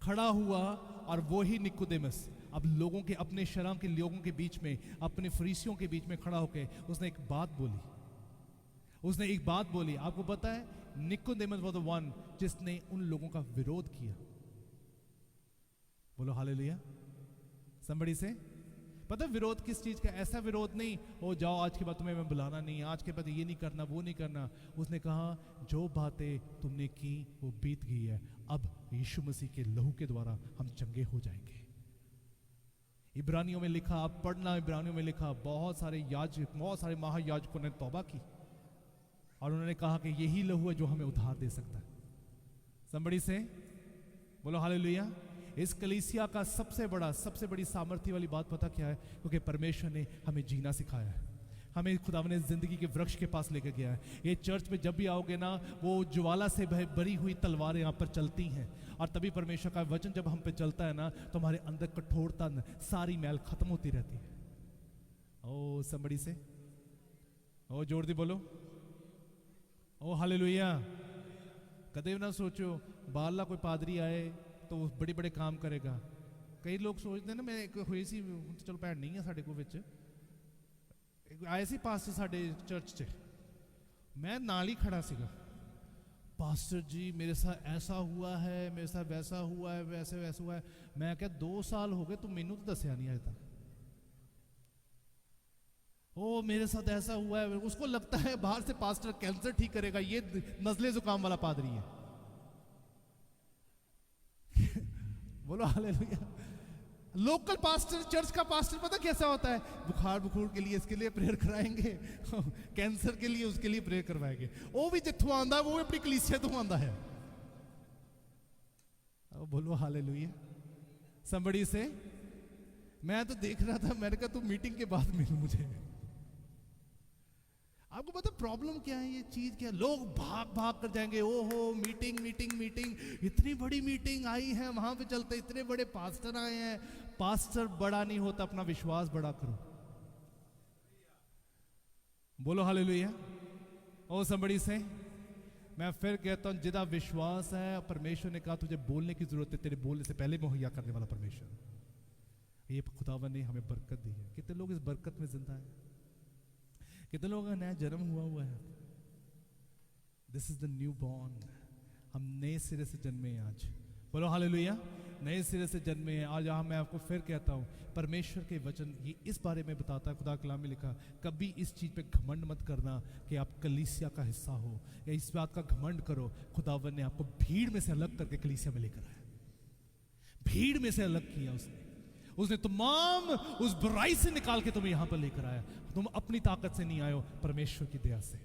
खड़ा हुआ और वो ही निकोदेमस अब लोगों के, अपने शराम के लोगों के बीच में, अपने फरीसियों के बीच में खड़ा होकर उसने एक बात बोली। आपको पता है निकोदेमस वाज द वन जिसने उन लोगों का विरोध किया। बोलो हालेलुया। somebody से। पता विरोध किस चीज का? ऐसा विरोध नहीं, हो जाओ आज के बाद तुम्हें मैं बुलाना नहीं, आज के बाद ये नहीं करना, वो नहीं करना। उसने कहा जो बातें तुमने की वो बीत गई है, अब यीशु मसीह के लहू के द्वारा हम चंगे हो जाएंगे। इब्रानियों में लिखा, आप पढ़ना, इब्रानियों में लिखा, बहुत सारे महायाजकों ने तौबा की और उन्होंने कहा कि यही लहू है जो हमें उद्धार दे सकता है। somebody से। बोलो हालेलुया। इस कलीसिया का सबसे बड़ी सामर्थ्य वाली बात पता क्या है? क्योंकि परमेश्वर ने हमें जीना सिखाया है, हमें खुदावन ने जिंदगी के वृक्ष के पास लेकर गया है। ये चर्च में जब भी आओगे ना, वो ज्वाला से भरी हुई तलवारें यहाँ पर चलती हैं, और तभी परमेश्वर का वचन जब हम पे चलता है ना, तो हमारे अंदर कठोरता सारी मैल खत्म होती रहती है। ओ somebody से ओ जोर दी बोलो ओ हालेलुया। कदे ना सोचो बाहरला कोई पादरी आए तो वो बड़े बड़े काम करेगा। कई लोग सोचते हैं ना, मैं एक हुई सी, चलो भैन नहीं है साढ़े को विच, आए सी पास्टर साढ़े चर्च च, मैं नाल ही खड़ा सीगा, पास्टर जी मेरे साथ ऐसा हुआ है, मेरे साथ वैसा हुआ है, वैसे वैसा हुआ है। मैं क्या 2 साल हो गए, तुम मैनू तो दसिया नहीं अजे तक। ओ मेरे साथ ऐसा हुआ है। उसको लगता है बाहर से पास्टर कैंसर ठीक करेगा, ये नजले जुकाम वाला पादरी है। बोलो हालेलुया। लोकल पास्टर, चर्च का पास्टर पता कैसा होता है, बुखार के लिए इसके लिए प्रेयर कराएंगे, कैंसर के लिए उसके लिए प्रेयर करवाएंगे। वो भी जिथों आंदा है, वो भी अपनी कलीसिया तो आंदा है। बोलो हालेलुया। somebody से मैं तो देख रहा था, मैंने कहा तू मीटिंग के बाद मिल मुझे। आपको पता प्रॉब्लम क्या है, ये चीज क्या है? लोग भाग भाग कर जाएंगे, ओहो मीटिंग मीटिंग मीटिंग, इतनी बड़ी मीटिंग आई है, वहां पे चलते, इतने बड़े पास्टर आए हैं। पास्टर बड़ा नहीं होता, अपना विश्वास बड़ा करो। बोलो हालेलुया। ओ somebody से मैं फिर कहता हूं, जिदा विश्वास है, परमेश्वर ने कहा तुझे बोलने की जरूरत है, तेरे बोलने से पहले मुहैया करने वाला परमेश्वर। ये खुदावन ने हमें बरकत दी है। कितने लोग इस बरकत में जिंदा है? कितने लोगों का नया जन्म हुआ है? This is the new born. हम नए सिरे से जन्मे हैं आज। बोलो हालेलुया। नए सिरे से जन्मे हैं आज। मैं आपको फिर कहता हूँ, परमेश्वर के वचन ये इस बारे में बताता है, खुदा कलाम में लिखा, कभी इस चीज़ पे घमंड मत करना कि आप कलीसिया का हिस्सा हो, या इस बात का घमंड करो खुदावन ने आपको भीड़ में से अलग करके कलीसिया में लेकर आया। भीड़ में से अलग किया उसने तमाम उस बुराई से निकाल के तुम्हें यहां पर लेकर आया। तुम अपनी ताकत से नहीं आए हो, परमेश्वर की दया से।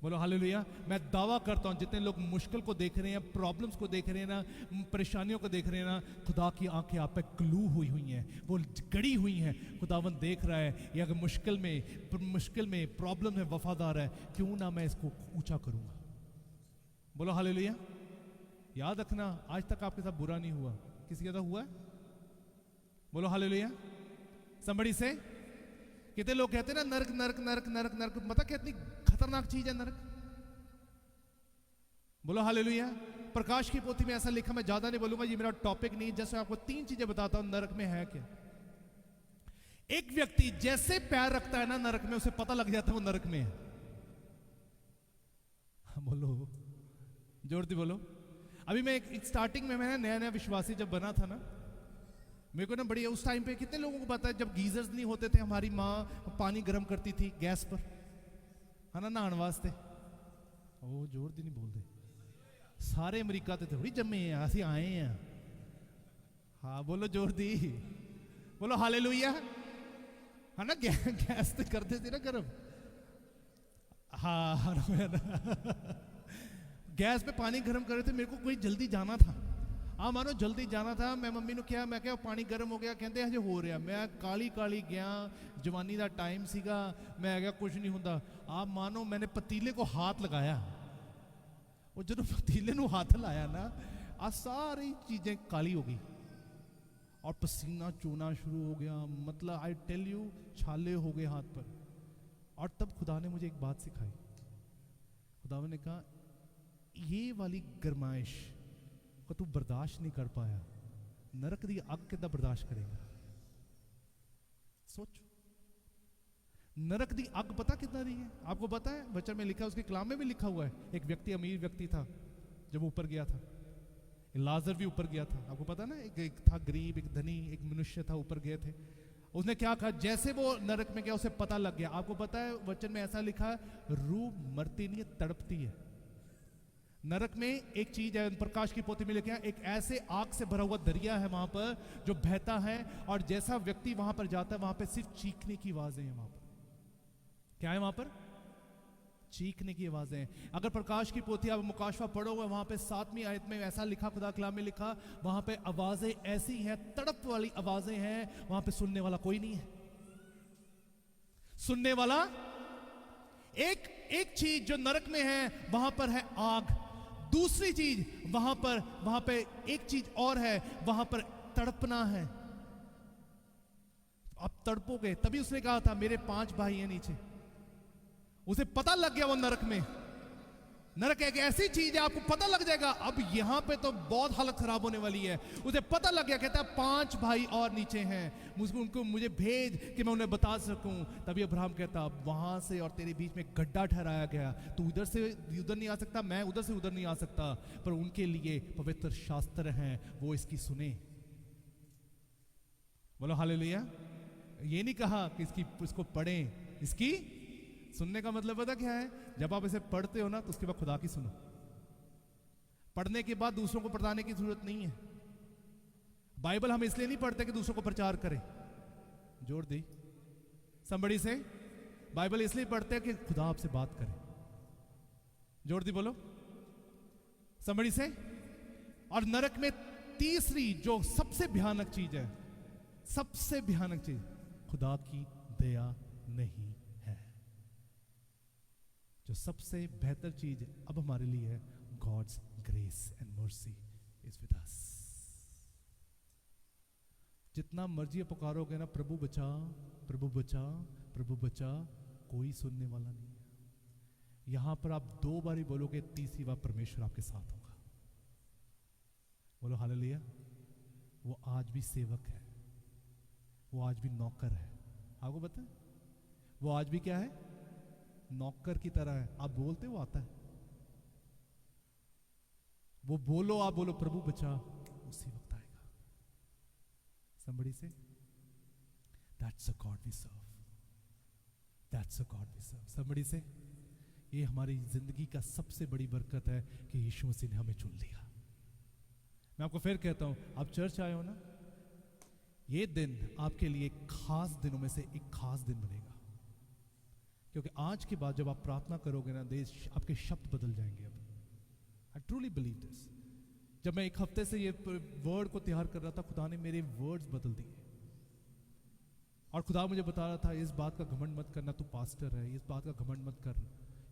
बोलो हालेलुया। मैं दावा करता हूं, जितने लोग मुश्किल को देख रहे हैं, प्रॉब्लम्स को देख रहे हैं ना, परेशानियों को देख रहे हैं ना, खुदा की आंखें आप पे क्लू हुई हैं, वो गड़ी हुई हैं। खुदावन देख रहा है, ये अगर मुश्किल में प्रॉब्लम में वफादार है, क्यों ना मैं इसको ऊंचा करूंगा। बोलो हालेलुया। याद रखना, आज तक आपके साथ बुरा नहीं हुआ, किसी के साथ हुआ है? बोलो हालेलुया। somebody से कितने लोग कहते हैं ना, नरक नरक नरक नरक नरक, पता कितनी खतरनाक चीज है नरक। बोलो हालेलुया। प्रकाश की पोथी में ऐसा लिखा, मैं ज्यादा नहीं बोलूंगा, ये मेरा टॉपिक नहीं। जैसे आपको 3 चीजें बताता हूं नरक में है क्या। एक व्यक्ति जैसे पैर रखता है ना नरक में, उसे पता लग जाता है वो नरक में है। बोलो जोर दी बोलो। अभी मैं एक स्टार्टिंग में, मैंने नया नया विश्वासी जब बना था ना, मेरे को ना बड़ी, उस टाइम पे कितने लोगों को पता है, जब गीजर्स नहीं होते थे, हमारी माँ पानी गर्म करती थी गैस पर, है ना, नहाने वास्ते। ओ जोर दी नहीं बोलते, सारे अमेरिका ते थोड़ी जम्मे हैं, असि आए हैं। हाँ बोलो जोर दी, बोलो हालेलुया। है ना, गैस तो करते थे ना गर्म। हाँ गैस पे पानी गर्म कर रहे थे। मेरे को कोई जल्दी जाना था, मानो जल्दी जाना था। मैं मम्मी ने क्या, मैं क्या पानी गर्म हो गया, कहते हजे हो रहा। मैं काली काली गया, जवानी का टाइम सीगा, मैं क्या कुछ नहीं होता। आप मानो मैंने पतीले को हाथ लगाया, और जो पतीले को हाथ लाया ना, आ सारी चीजें काली हो गई और पसीना चूना शुरू हो गया। मतलब आई टेल यू, छाले हो गए हाथ पर। और तब खुदा ने मुझे एक बात सिखाई। खुदा ने कहा, ये वाली गरमाइश को तू बर्दाश्त नहीं कर पाया, नरक दी अग कितना बर्दाश्त करेगा। सोच, नरक दी अग पता कितना दी है आपको पता है? वचन में लिखा है, उसके कलाम में भी लिखा हुआ है। एक व्यक्ति, अमीर व्यक्ति था, जब ऊपर गया था, लाजर भी ऊपर गया था, आपको पता ना, एक था गरीब, एक धनी, एक मनुष्य था, ऊपर गए थे। उसने क्या कहा, जैसे वो नरक में गया उसे पता लग गया। आपको पता है वचन में ऐसा लिखा है, रूह मरती नहीं है, तड़पती है। नरक में एक चीज है, प्रकाश की पोथी में लिखा है, एक ऐसे आग से भरा हुआ दरिया है वहां पर जो बहता है, और जैसा व्यक्ति वहां पर जाता है, वहां पर सिर्फ चीखने की आवाजें हैं। वहां पर क्या है? वहां पर चीखने की आवाजें हैं। अगर प्रकाश की पोथी आप मुकाशवा पढ़ोगे, वहां पे 7वीं आयत में ऐसा लिखा, खुदा कलाम में लिखा, वहां पे आवाजें ऐसी हैं, तड़प वाली आवाजें हैं, वहां पे सुनने वाला कोई नहीं है। सुनने वाला एक चीज जो नरक में है वहां पर है आग। दूसरी चीज वहां पे एक चीज और है, वहां पर तड़पना है। अब तड़पोगे। तभी उसने कहा था मेरे 5 भाई हैं नीचे। उसे पता लग गया वो नरक में। नरक एक ऐसी चीज है, आपको पता लग जाएगा अब यहां पे तो बहुत हालत खराब होने वाली है। उसे पता लग गया, कहता है 5 भाई और नीचे हैं, उनको मुझे भेज कि मैं उन्हें बता सकूं। तभी अब्राहम कहता अब वहां से और तेरे बीच में गड्ढा ठहराया गया, तू इधर से उधर नहीं आ सकता, मैं उधर से उधर नहीं आ सकता, पर उनके लिए पवित्र शास्त्र हैं, वो इसकी सुने। बोलो हालेलुया। ये नहीं कहा कि इसको पढ़ें, इसकी सुनने का मतलब पता क्या है? जब आप इसे पढ़ते हो ना तो उसके बाद खुदा की सुनो। पढ़ने के बाद दूसरों को बताने की जरूरत नहीं है। बाइबल हम इसलिए नहीं पढ़ते कि दूसरों को प्रचार करें। जोड़ दी somebody से। बाइबल इसलिए पढ़ते हैं कि खुदा आपसे बात करे। जोड़ दी बोलो somebody से। और नरक में तीसरी जो सबसे भयानक चीज है, सबसे भयानक चीज, खुदा की दया नहीं है। जो सबसे बेहतर चीज अब हमारे लिए है, God's grace and mercy is with us. जितना मर्जी पुकारोगे ना, प्रभु बचा, प्रभु बचा, प्रभु बचा, कोई सुनने वाला नहीं है। यहां पर आप 2 बार ही बोलोगे, तीसरी बार परमेश्वर आपके साथ होगा। बोलो हालेलुया। वो आज भी सेवक है, वो आज भी नौकर है। आपको पता है वो आज भी क्या है? नौकर की तरह है। आप बोलते वो आता है। वो बोलो, आप बोलो प्रभु बचा, उसी वक्त आएगा। somebody say that's a God we serve, that's a God we serve। somebody say ये हमारी जिंदगी का सबसे बड़ी बरकत है कि यीशु मसीह ने हमें चुन लिया। मैं आपको फिर कहता हूं, आप चर्च आए हो ना, ये दिन आपके लिए खास दिनों में से एक खास दिन बनेगा, क्योंकि आज के बाद जब आप प्रार्थना करोगे ना, देश आपके शब्द बदल जाएंगे। अब आई ट्रूली बिलीव दिस। जब मैं 1 हफ्ते से ये वर्ड को तैयार कर रहा था, खुदा ने मेरे वर्ड्स बदल दिए। और खुदा मुझे बता रहा था, इस बात का घमंड मत करना, तू पास्टर है, इस बात का घमंड मत कर,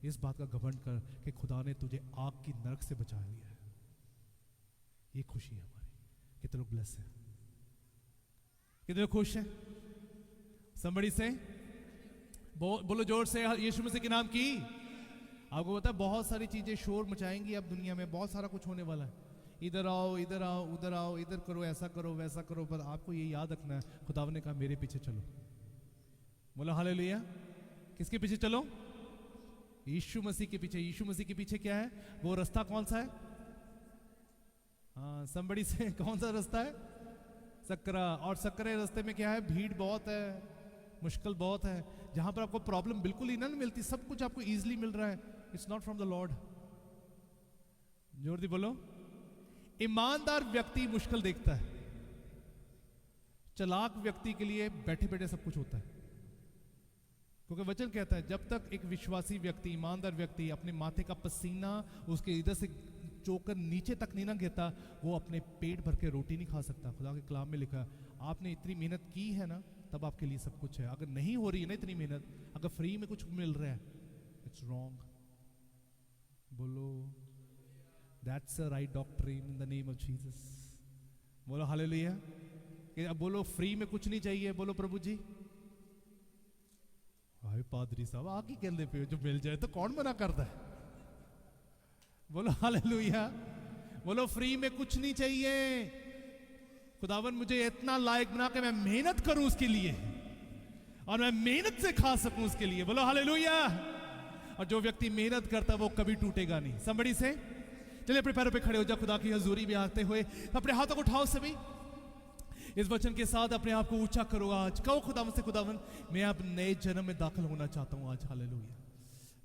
इस बात का घमंड कर कि खुदा ने तुझे आग की नरक से बचा लिया है। ये खुशी है हमारी। कितने लोग ब्लेस हैं, कितने लोग खुश हैं? somebody से बोलो जोर से, यीशु मसीह के नाम की। आपको पता है बहुत सारी चीजें शोर मचाएंगी अब दुनिया में, बहुत सारा कुछ होने वाला है। इधर आओ, इधर आओ, उधर आओ, इधर करो, ऐसा करो, वैसा करो, पर आपको ये याद रखना है, खुदा ने कहा मेरे पीछे चलो। बोलो हालेलुया। किसके पीछे चलो? यीशु मसीह के पीछे। यीशु मसीह के पीछे क्या है? वो रास्ता कौन सा है? हाँ somebody से, कौन सा रास्ता है? सकरा। और सकरे रास्ते में क्या है? भीड़ बहुत है, मुश्किल बहुत है, जहां पर आपको प्रॉब्लम बिल्कुल ही ना मिलती, सब कुछ आपको इजीली मिल रहा है। It's not from the Lord. जोर दी बोलो। ईमानदार व्यक्ति मुश्किल देखता है, चालाक व्यक्ति के लिए बैठे बैठे सब कुछ होता है। क्योंकि वचन कहता है जब तक एक विश्वासी व्यक्ति, ईमानदार व्यक्ति अपने माथे का पसीना उसके इधर से चोकर नीचे तक नहीं ना गिरता, वो अपने पेट भर के रोटी नहीं खा सकता। खुदा के कलाम में लिखा है आपने इतनी मेहनत की है ना, तब आपके लिए सब कुछ है। अगर नहीं हो रही है ना इतनी मेहनत, अगर फ्री में कुछ मिल रहा है, इट्स रॉन्ग। बोलो that's a right doctrine in the name of Jesus. बोलो हालेलुया। अब बोलो फ्री में कुछ नहीं चाहिए, बोलो प्रभु जी। भाई पादरी साहब आगे कहते पे जो मिल जाए तो कौन मना करता है? बोलो हालेलुया। बोलो फ्री में कुछ नहीं चाहिए। खुदावन मुझे इतना लायक बना के मैं मेहनत करूं उसके लिए, और मैं मेहनत से खा सकूं उसके लिए। बोलो हालेलुया। और जो व्यक्ति मेहनत करता वो कभी टूटेगा नहीं। somebody से चलिए अपने पैरों पे खड़े हो जाओ, खुदा की हजूरी में आते हुए अपने हाथों को उठाओ सभी। इस वचन के साथ अपने आप को ऊंचा करो। आज कहो खुदावन से, खुदावन मैं अब नए जन्म में दाखिल होना चाहता हूं आज। हालेलुया।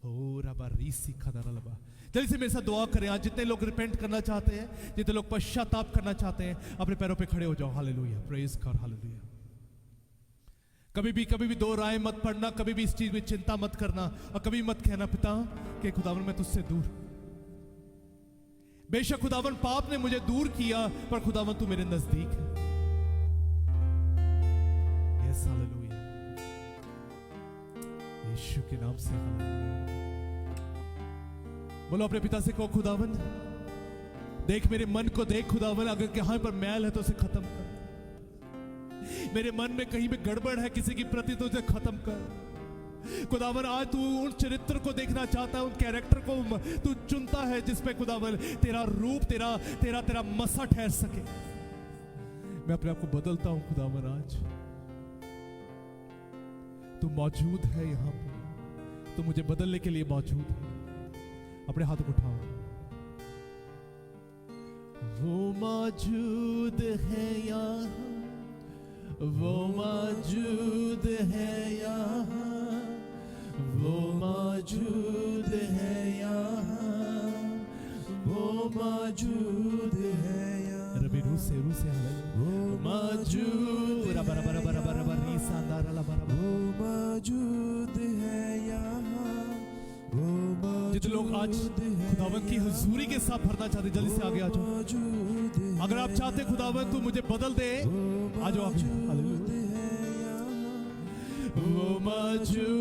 ओ रबा रीसी खदरा लबा। जल्दी से मेरे साथ दुआ करें। आज जितने लोग रिपेंट करना चाहते हैं, जितने लोग पश्चाताप करना चाहते हैं, अपने पैरों पे खड़े हो जाओ। हालेलुया। प्रेज कर। हालेलुया। कभी भी 2 राय मत पढ़ना, कभी भी इस चीज में चिंता मत करना, और कभी मत कहना पिता कि खुदावन मैं तुझसे दूर। बेशक खुदावन पाप ने मुझे दूर किया, पर खुदावन तू मेरे नजदीक है। Yes hallelujah. यीशु के नाम से बोलो अपने पिता से कहो, खुदावन देख मेरे मन को देख खुदावन, अगर कहां पर मैल है तो उसे खत्म कर। मेरे मन में कहीं भी गड़बड़ है किसी की प्रति तो उसे खत्म कर। खुदावन आज तू उन चरित्र को देखना चाहता है, उन कैरेक्टर को तू चुनता है जिसपे खुदावन तेरा रूप तेरा तेरा तेरा मसा ठहर सके। मैं अपने आप को बदलता हूं खुदावन, आज तू मौजूद है यहां पर, तू मुझे बदलने के लिए मौजूद है। अपने हाथों को उठाओ। वो मौजूद है यहाँ, वो मौजूद है यहाँ, वो मौजूद है यहाँ, वो मौजूद है यहाँ। रबी रू से वो मौजूद वो मौजूद है यहाँ। जितने लोग आज खुदावन की हुजूरी के साथ भरना चाहते जल्दी से आगे आ जाओ। अगर आप चाहते खुदावन तू मुझे बदल दे, आ जाओ आप। वो मौजूद